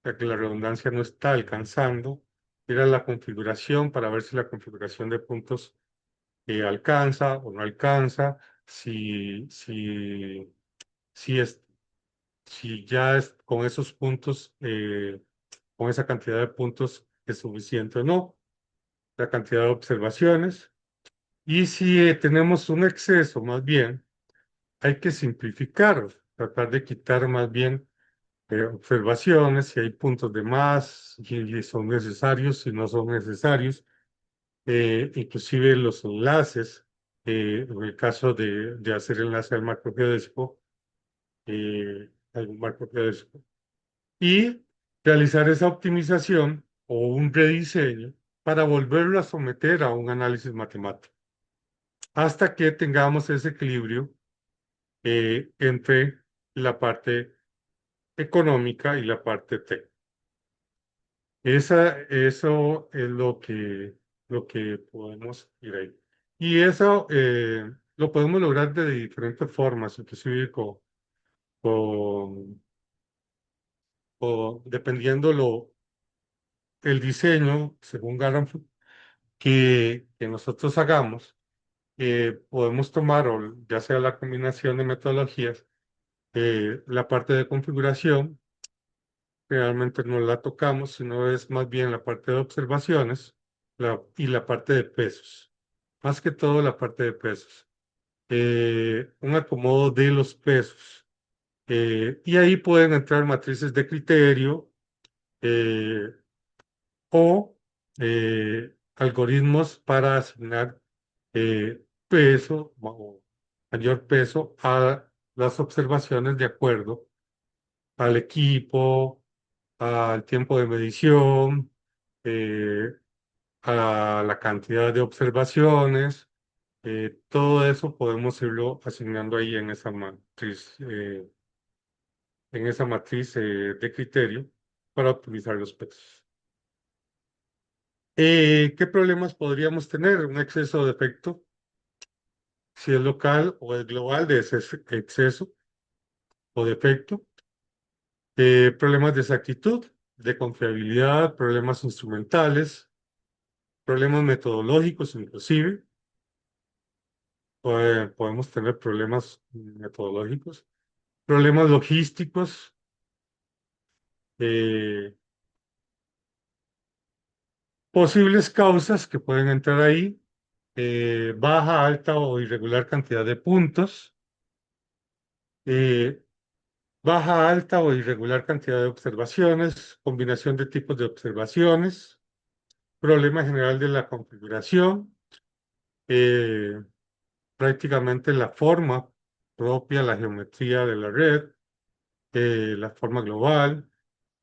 ya que la redundancia no está alcanzando. Ir a la configuración para ver si la configuración de puntos alcanza o no alcanza, si, si, si, es, si ya es con esos puntos, con esa cantidad de puntos es suficiente o no, la cantidad de observaciones. Y si tenemos un exceso, más bien, hay que simplificar, tratar de quitar más bien observaciones, si hay puntos de más, si son necesarios, si no son necesarios, inclusive los enlaces, en el caso de hacer enlace al marco geodésico, algún marco geodésico, y realizar esa optimización o un rediseño para volverlo a someter a un análisis matemático, hasta que tengamos ese equilibrio entre la parte económica y la parte técnica. Eso es lo que podemos ir ahí. Y eso lo podemos lograr de diferentes formas, inclusive con, dependiendo el diseño, según Garand, que nosotros hagamos, podemos tomar, o ya sea la combinación de metodologías, la parte de configuración, realmente no la tocamos, sino es más bien la parte de observaciones y la parte de pesos. Más que todo la parte de pesos. Un acomodo de los pesos. Y ahí pueden entrar matrices de criterio eh, o algoritmos para asignar peso o mayor peso a las observaciones de acuerdo al equipo, al tiempo de medición, eh, a la cantidad de observaciones. Todo eso podemos irlo asignando ahí en esa matriz de criterio para optimizar los pesos. ¿Qué problemas podríamos tener? Un exceso de efecto, si es local o es global de ese exceso o defecto. Problemas de exactitud, de confiabilidad, problemas instrumentales, problemas metodológicos inclusive. Podemos tener problemas metodológicos, problemas logísticos, eh, posibles causas que pueden entrar ahí, baja, alta o irregular cantidad de puntos, eh, baja, alta o irregular cantidad de observaciones, combinación de tipos de observaciones, problema general de la configuración, eh, prácticamente la forma propia, la geometría de la red, la forma global,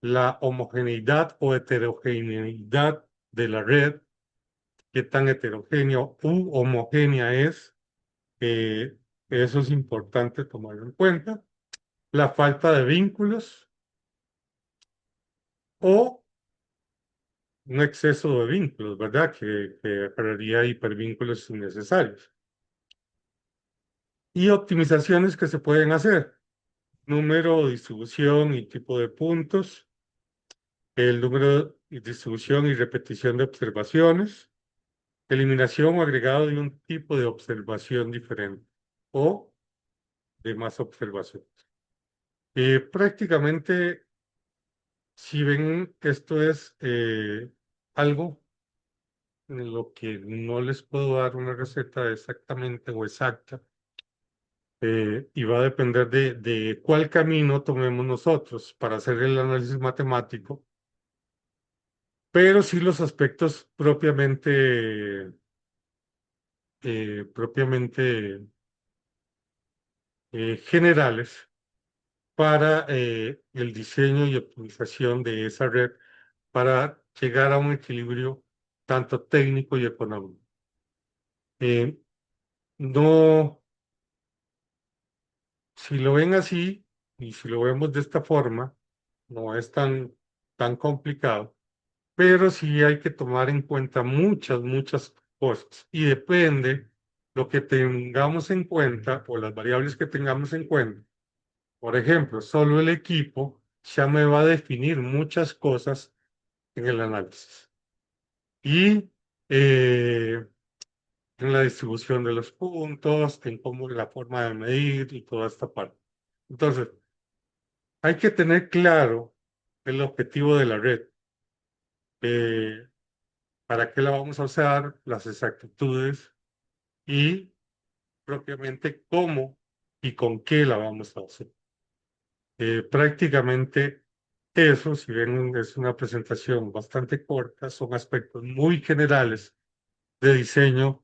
la homogeneidad o heterogeneidad de la red, qué tan heterogénea u homogénea es, eh, eso es importante tomarlo en cuenta, la falta de vínculos o un exceso de vínculos, ¿verdad? Que crearía hipervínculos innecesarios. Y optimizaciones que se pueden hacer, número, distribución y tipo de puntos, el número, distribución y repetición de observaciones, eliminación o agregado de un tipo de observación diferente o de más observaciones. Prácticamente, si ven, esto es algo en lo que no les puedo dar una receta exactamente o exacta, y va a depender de cuál camino tomemos nosotros para hacer el análisis matemático, pero sí los aspectos propiamente generales para el diseño y optimización de esa red para llegar a un equilibrio tanto técnico y económico. Eh, no, si lo ven así y si lo vemos de esta forma, no es tan complicado, pero sí hay que tomar en cuenta muchas cosas y depende lo que tengamos en cuenta o las variables que tengamos en cuenta. Por ejemplo, solo el equipo ya me va a definir muchas cosas en el análisis. Y en la distribución de los puntos, en cómo la forma de medir y toda esta parte. Entonces, hay que tener claro el objetivo de la red, eh, para qué la vamos a usar, las exactitudes y propiamente cómo y con qué la vamos a hacer. Prácticamente eso, si bien es una presentación bastante corta, son aspectos muy generales de diseño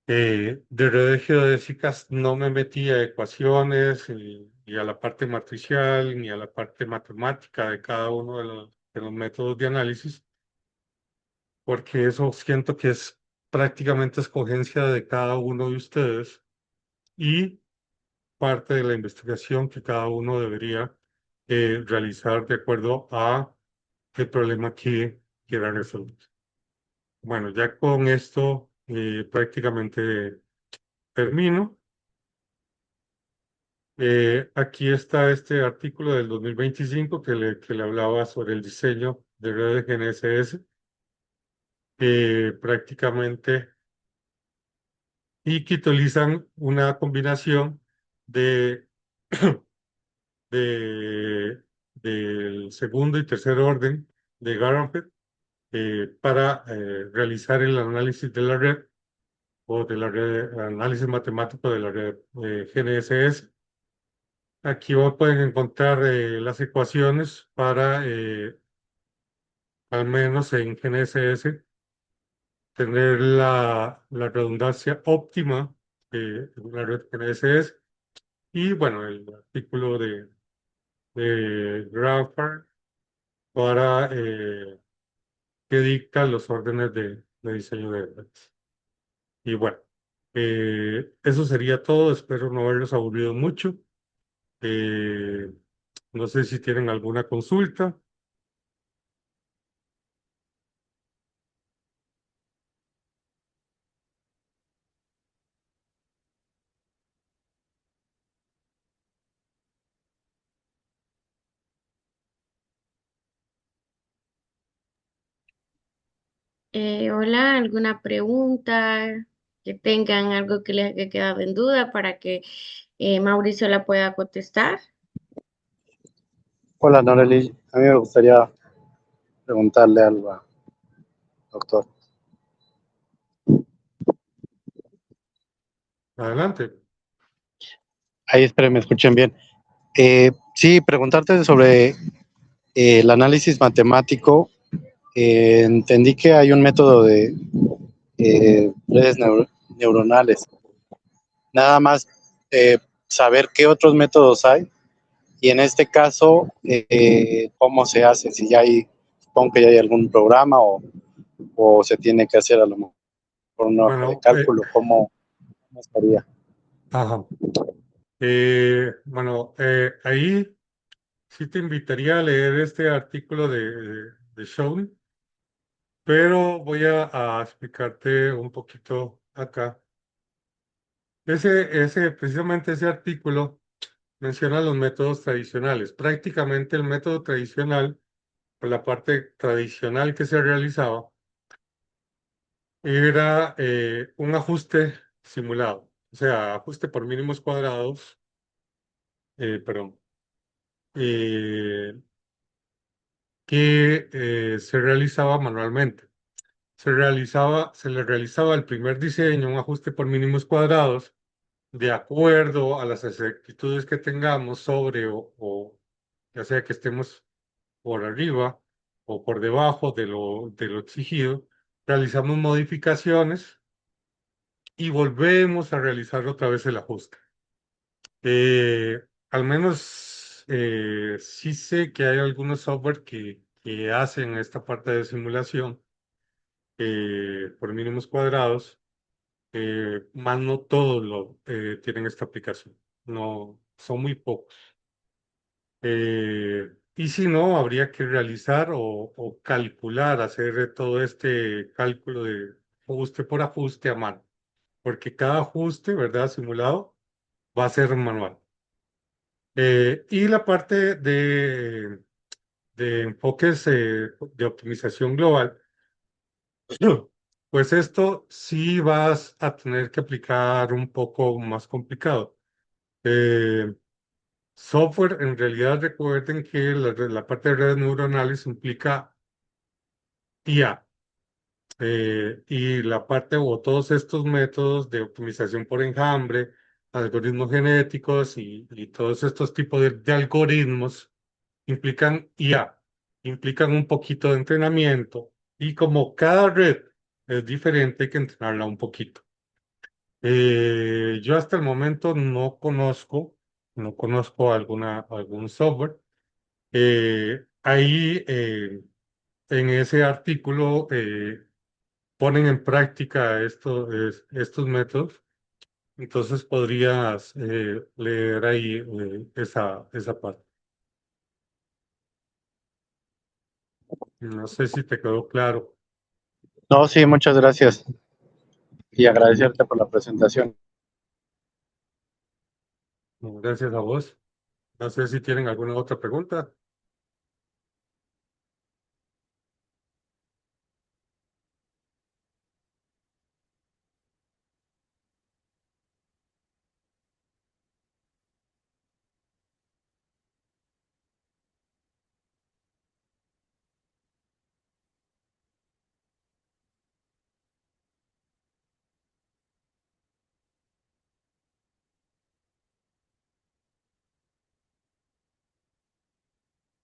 de redes geodésicas. No me metí a ecuaciones ni a la parte matricial ni a la parte matemática de cada uno de los métodos de análisis, porque eso siento que es prácticamente escogencia de cada uno de ustedes y parte de la investigación que cada uno debería realizar de acuerdo a el problema que quiera resolver. Bueno, ya con esto prácticamente termino. Aquí está este artículo del 2025 que le hablaba sobre el diseño de redes GNSS. Prácticamente y que utilizan una combinación de, de del segundo y tercer orden de Garrampet para realizar el análisis de la red o de la red, análisis matemático de la red GNSS. Aquí pueden encontrar las ecuaciones para, al menos en GNSS, tener la redundancia óptima de una red GNSS. Y bueno, el artículo de Graphar para que dicta los órdenes de diseño de redes. Y bueno, eso sería todo. Espero no haberlos aburrido mucho. Eh, no sé si tienen alguna consulta. Hola, ¿alguna pregunta que tengan, algo que les haya quedado en duda para que Mauricio la pueda contestar? Hola, Noreli. A mí me gustaría preguntarle algo al doctor. Adelante. Ahí espero me escuchen bien. Sí, preguntarte sobre el análisis matemático. Entendí que hay un método de redes neuronales. Nada más saber qué otros métodos hay y en este caso, cómo se hace. Si ya hay, supongo que ya hay algún programa o se tiene que hacer a lo mejor una hoja de Bueno, cálculo, cómo estaría. ajá. Bueno, ahí sí te invitaría a leer este artículo de Schoen, pero voy a explicarte un poquito acá. Precisamente ese artículo menciona los métodos tradicionales. Prácticamente el método tradicional, o la parte tradicional que se realizaba, era un ajuste simulado, o sea, ajuste por mínimos cuadrados, perdón, eh, que se realizaba manualmente. Se le realizaba el primer diseño, un ajuste por mínimos cuadrados, de acuerdo a las exactitudes que tengamos sobre o ya sea que estemos por arriba o por debajo de lo exigido, realizamos modificaciones y volvemos a realizar otra vez el ajuste. Al menos sí sé que hay algunos software que hacen esta parte de simulación por mínimos cuadrados, más no todos tienen esta aplicación. No, son muy pocos. Y si no, habría que realizar o calcular, hacer todo este cálculo de ajuste por ajuste a mano, porque cada ajuste, ¿verdad? Simulado va a ser manual. Y la parte de enfoques de optimización global, pues esto sí vas a tener que aplicar un poco más complicado. Eh, Software, en realidad recuerden que la parte de redes neuronales implica IA. Y la parte o todos estos métodos de optimización por enjambre, algoritmos genéticos y todos estos tipos de algoritmos implican IA, implican un poquito de entrenamiento y como cada red es diferente, hay que entrenarla un poquito. Yo hasta el momento no conozco algún software. Ahí en ese artículo ponen en práctica estos métodos. Entonces podrías leer ahí esa parte. No sé si te quedó claro. No, sí, muchas gracias y agradecerte por la presentación. Gracias a vos. No sé si tienen alguna otra pregunta.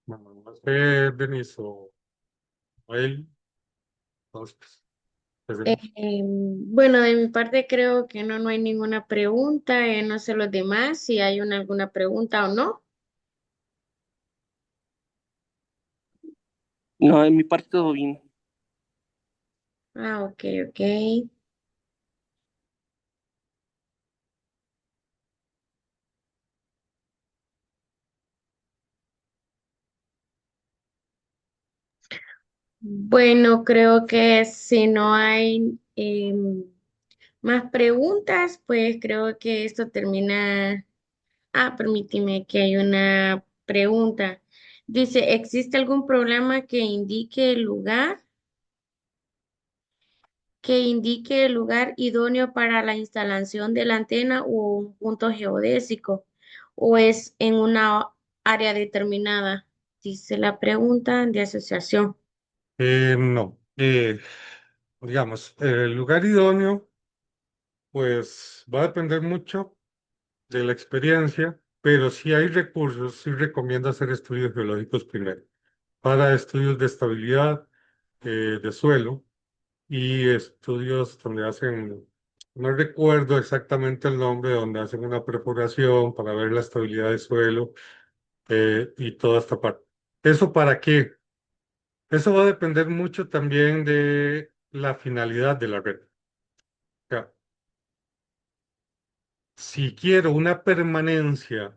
Bueno, no sé, Denis o él. Entonces, pues, Bueno, de mi parte creo que no hay ninguna pregunta. No sé los demás si hay alguna pregunta o no. No, en mi parte todo bien. Ah, ok, ok. Bueno, creo que si no hay más preguntas, pues creo que esto termina. Ah, permíteme que hay una pregunta. Dice, ¿existe algún programa que indique el lugar idóneo para la instalación de la antena o un punto geodésico? ¿O es en una área determinada? Dice la pregunta de asociación. no. Digamos, el lugar idóneo, pues va a depender mucho de la experiencia, pero si hay recursos, sí recomiendo hacer estudios geológicos primero, para estudios de estabilidad de suelo y estudios donde hacen, no recuerdo exactamente el nombre, donde hacen una perforación para ver la estabilidad del suelo y toda esta parte. ¿Eso para qué? Eso va a depender mucho también de la finalidad de la red. O sea, si quiero una permanencia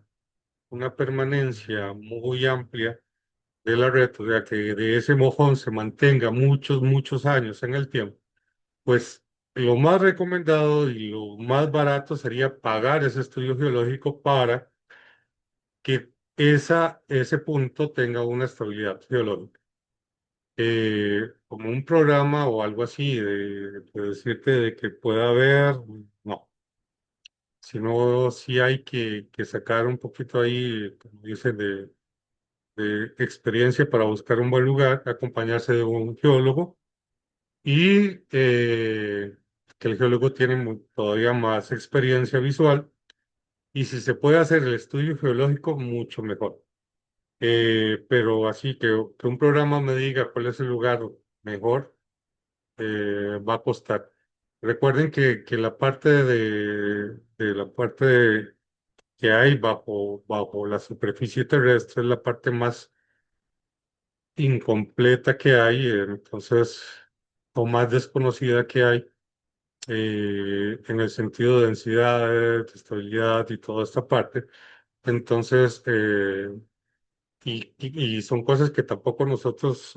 muy amplia de la red, o sea, que de ese mojón se mantenga muchos, muchos años en el tiempo, pues lo más recomendado y lo más barato sería pagar ese estudio geológico para que ese punto tenga una estabilidad geológica. Como un programa o algo así de decirte de que pueda haber, no, sino sí hay que sacar un poquito ahí, como dicen, de experiencia para buscar un buen lugar, acompañarse de un geólogo y que el geólogo tiene todavía más experiencia visual y si se puede hacer el estudio geológico, mucho mejor. Pero así que un programa me diga cuál es el lugar mejor, va a costar. Recuerden que la parte de la parte que hay bajo la superficie terrestre es la parte más incompleta que hay, entonces, o más desconocida que hay en el sentido de densidad, de estabilidad y toda esta parte. Entonces, y son cosas que tampoco nosotros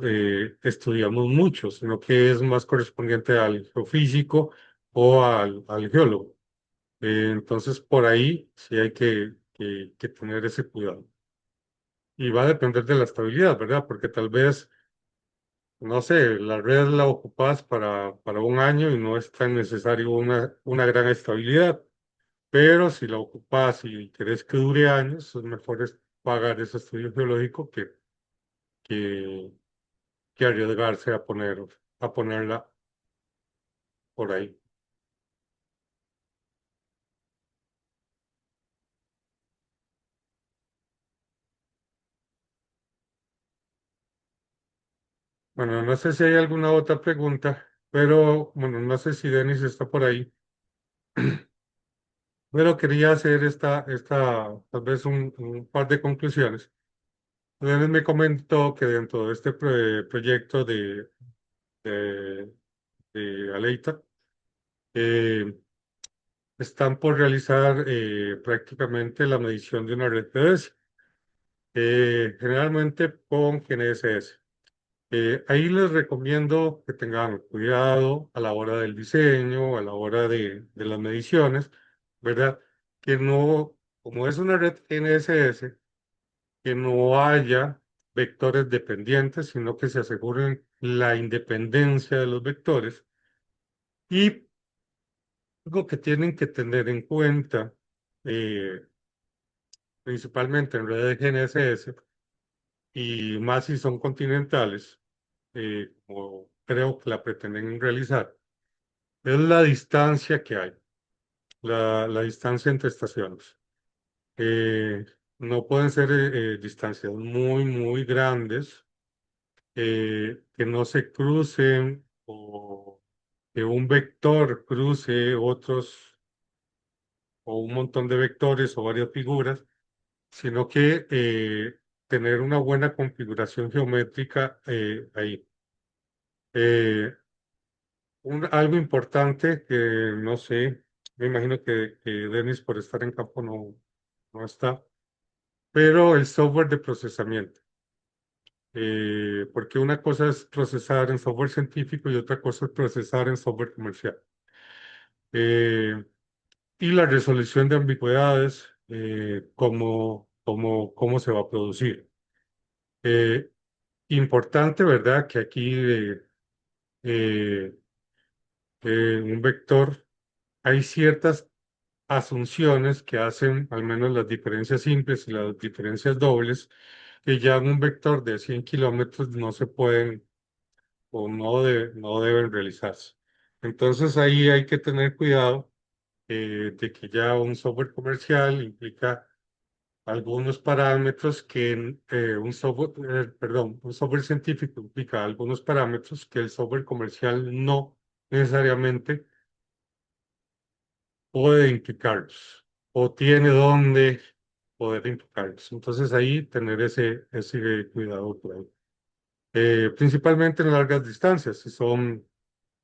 estudiamos mucho, sino que es más correspondiente al geofísico o al geólogo. Entonces, por ahí sí hay que tener ese cuidado. Y va a depender de la estabilidad, ¿verdad? Porque tal vez no sé, la red la ocupas para un año y no es tan necesario una gran estabilidad, pero si la ocupas y querés que dure años, es mejor pagar ese estudio geológico que, que arriesgarse a ponerla por ahí. Bueno, no sé si hay alguna otra pregunta, pero bueno, no sé si Denis está por ahí, pero quería hacer tal vez un par de conclusiones. Denis me comentó que dentro de este proyecto de Aleita. están por realizar prácticamente la medición de una red PDS, generalmente con GNSS. Ahí les recomiendo que tengan cuidado a la hora del diseño, a la hora de las mediciones, ¿verdad? Que no, como es una red GNSS, que no haya vectores dependientes, sino que se aseguren la independencia de los vectores. Y algo que tienen que tener en cuenta, eh, principalmente en redes GNSS, y más si son continentales, como creo que la pretenden realizar, es la distancia que hay, la distancia entre estaciones. Eh, no pueden ser distancias muy grandes, que no se crucen o que un vector cruce otros o un montón de vectores o varias figuras, sino que tener una buena configuración geométrica ahí. Eh, algo importante que no sé, me imagino que Denis por estar en campo no está, pero el software de procesamiento. Porque una cosa es procesar en software científico y otra cosa es procesar en software comercial. Eh, y la resolución de ambigüedades, cómo se va a producir. Eh, importante, ¿verdad? Que aquí eh, un vector, hay ciertas asunciones que hacen al menos las diferencias simples y las diferencias dobles, que ya en un vector de 100 kilómetros no se pueden o no deben realizarse. Entonces ahí hay que tener cuidado de que ya un software comercial implica algunos parámetros que un software científico implica algunos parámetros que el software comercial no necesariamente puede implicarlos o tiene dónde poder implicarlos. Entonces ahí tener ese cuidado por ahí. Principalmente en largas distancias, si son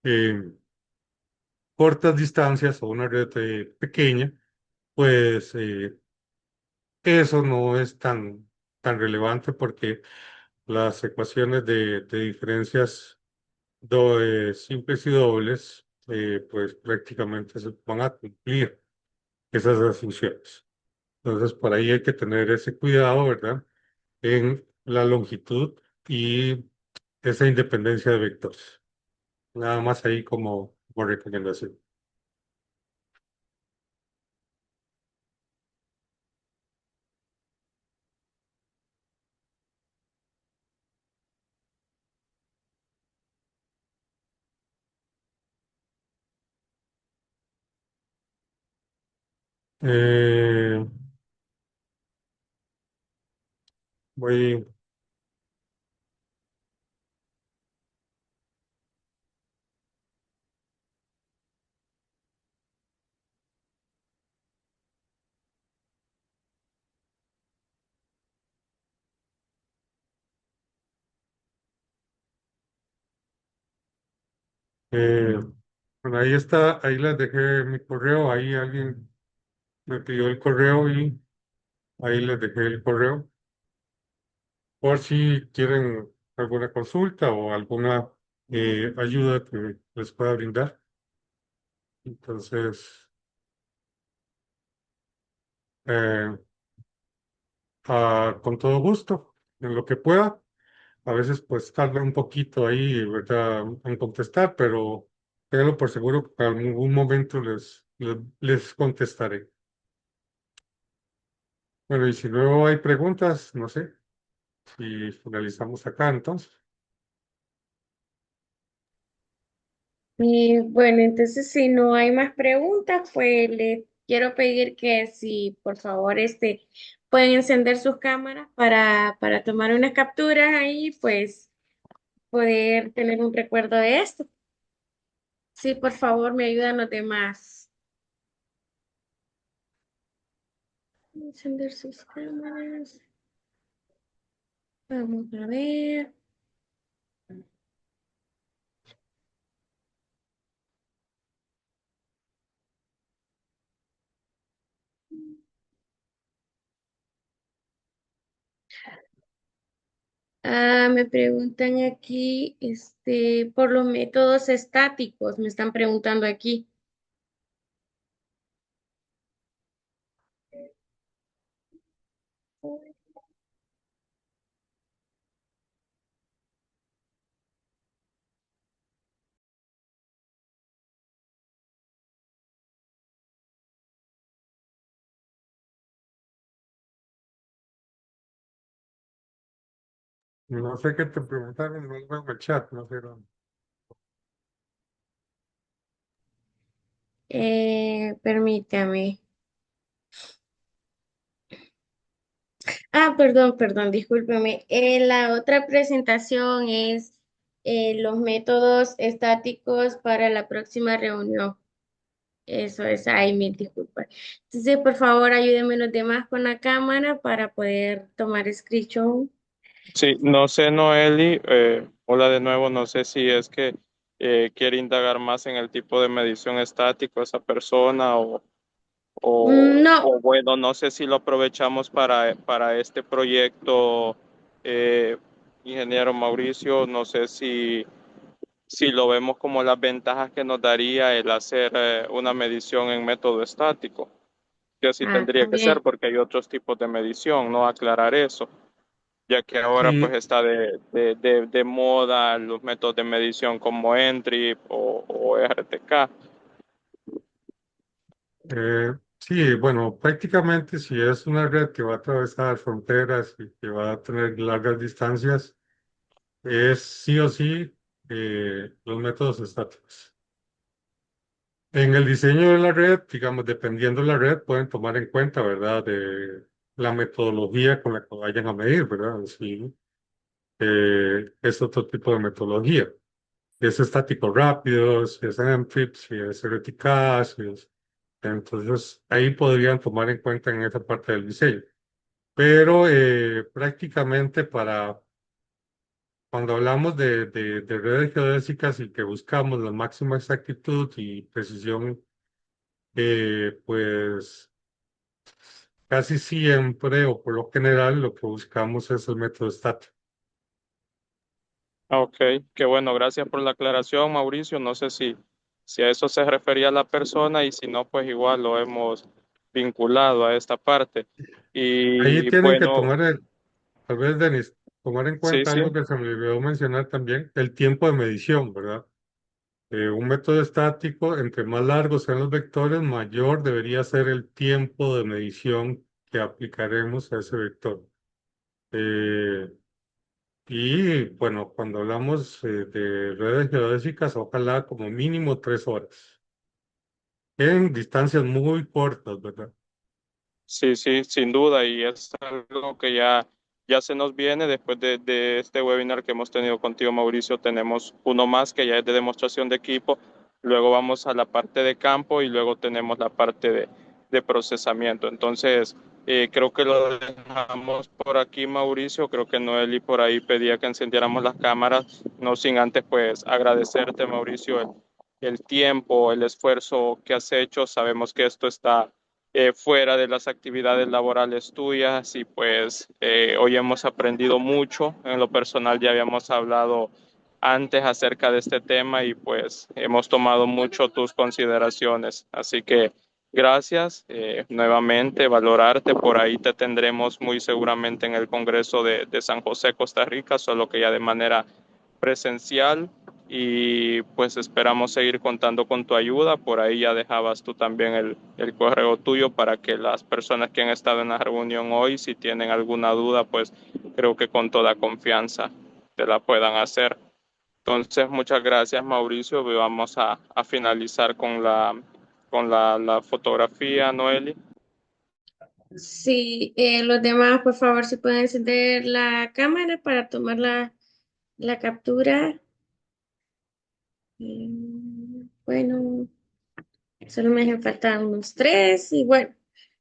eh, cortas distancias o una red pequeña, pues eso no es tan relevante porque las ecuaciones de diferencias simples y dobles, pues prácticamente se van a cumplir esas asunciones. Entonces, por ahí hay que tener ese cuidado, ¿verdad? En la longitud y esa independencia de vectores. Nada más ahí como recomendación. Eh, voy, eh, bueno, ahí está, ahí les dejé mi correo, ahí alguien me pidió el correo y ahí les dejé el correo por si quieren alguna consulta o alguna ayuda que les pueda brindar. Entonces, eh, con todo gusto, en lo que pueda. A veces pues tarda un poquito ahí, ¿verdad? En contestar, pero ténganlo por seguro que en algún momento les contestaré. Bueno, y si luego hay preguntas, no sé, si finalizamos acá entonces. Bueno, entonces si no hay más preguntas, pues les quiero pedir que si por favor pueden encender sus cámaras para tomar unas capturas ahí, pues poder tener un recuerdo de esto. Sí, por favor, me ayudan los demás. Encender sus cámaras. Vamos a ver. Me preguntan aquí, por los métodos estáticos, me están preguntando aquí. No sé qué te preguntaron, no veo el chat, no sé. Permítame. Perdón, discúlpeme. La otra presentación es los métodos estáticos para la próxima reunión. Eso es, ay, mil disculpas. Entonces, por favor, ayúdenme los demás con la cámara para poder tomar screenshot. Sí, no sé, Noeli, hola de nuevo, no sé si es que quiere indagar más en el tipo de medición estático esa persona No, o bueno, no sé si lo aprovechamos para este proyecto, eh, ingeniero Mauricio, no sé si lo vemos como las ventajas que nos daría el hacer una medición en método estático, que así tendría que ser también. porque hay otros tipos de medición, no aclarar eso ya que ahora pues Sí, está de moda los métodos de medición como Entry o RTK. sí, bueno, prácticamente si es una red que va a atravesar fronteras y que va a tener largas distancias, es sí o sí los métodos estáticos. En el diseño de la red, digamos, dependiendo de la red, pueden tomar en cuenta, ¿verdad?, de la metodología con la que vayan a medir, ¿verdad? Sí, es otro tipo de metodología. Si es estático rápido, si es MFIP, si es RTK, si es... Entonces, ahí podrían tomar en cuenta en esa parte del diseño. Pero prácticamente para cuando hablamos de redes geodésicas y que buscamos la máxima exactitud y precisión, pues casi siempre o por lo general lo que buscamos es el método estático. Ok, qué bueno, gracias por la aclaración, Mauricio. No sé si a eso se refería la persona y si no, pues igual lo hemos vinculado a esta parte. Ahí Y tienen que bueno, tomar, tal vez, Denis, tomar en sí, cuenta sí. algo que se me olvidó mencionar también, el tiempo de medición, ¿verdad? Un método estático, entre más largos sean los vectores, mayor debería ser el tiempo de medición que aplicaremos a ese vector. Eh, y bueno, cuando hablamos de redes geodésicas, ojalá como mínimo 3 horas, en distancias muy cortas, ¿verdad? Sí, sí, sin duda, y es algo que ya se nos viene después de este webinar que hemos tenido contigo, Mauricio. Tenemos uno más que ya es de demostración de equipo, luego vamos a la parte de campo y luego tenemos la parte de procesamiento. Entonces, creo que lo dejamos por aquí, Mauricio. Creo que Noeli por ahí pedía que encendiéramos las cámaras, no sin antes pues agradecerte, Mauricio, el tiempo, el esfuerzo que has hecho. Sabemos que esto está fuera de las actividades laborales tuyas y pues hoy hemos aprendido mucho. En lo personal ya habíamos hablado antes acerca de este tema y pues hemos tomado mucho tus consideraciones. Así que gracias nuevamente, valorarte. Por ahí te tendremos muy seguramente en el Congreso de San José, Costa Rica, solo que ya de manera presencial y pues esperamos seguir contando con tu ayuda. Por ahí ya dejabas tú también el correo tuyo para que las personas que han estado en la reunión hoy, si tienen alguna duda, pues creo que con toda confianza te la puedan hacer. Entonces, muchas gracias, Mauricio. Vamos a finalizar con la fotografía, Noeli. Sí, los demás, por favor, si pueden encender la cámara para tomar la captura. Bueno, solo me hacen falta unos tres y bueno,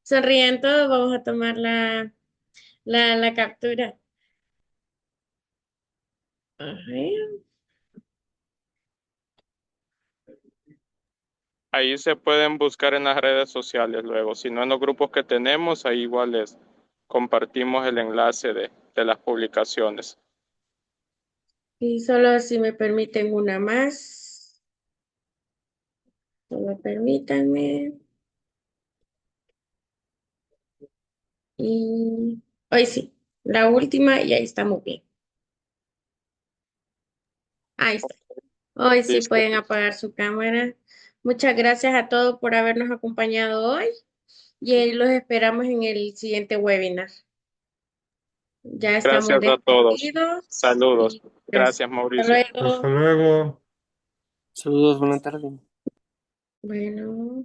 sonríen todos, vamos a tomar la captura. A ver. Ahí se pueden buscar en las redes sociales luego. Si no en los grupos que tenemos, ahí igual les compartimos el enlace de las publicaciones. Y solo si me permiten una más, solo permítanme. Y hoy sí, la última y ahí estamos bien. Ahí está. Hoy sí Listo. pueden apagar su cámara. Muchas gracias a todos por habernos acompañado hoy y ahí los esperamos en el siguiente webinar. Ya estamos Gracias a todos. despedidos Saludos. y gracias. Gracias, Hasta Mauricio. Hasta luego. luego. Saludos, buenas tardes. Bueno.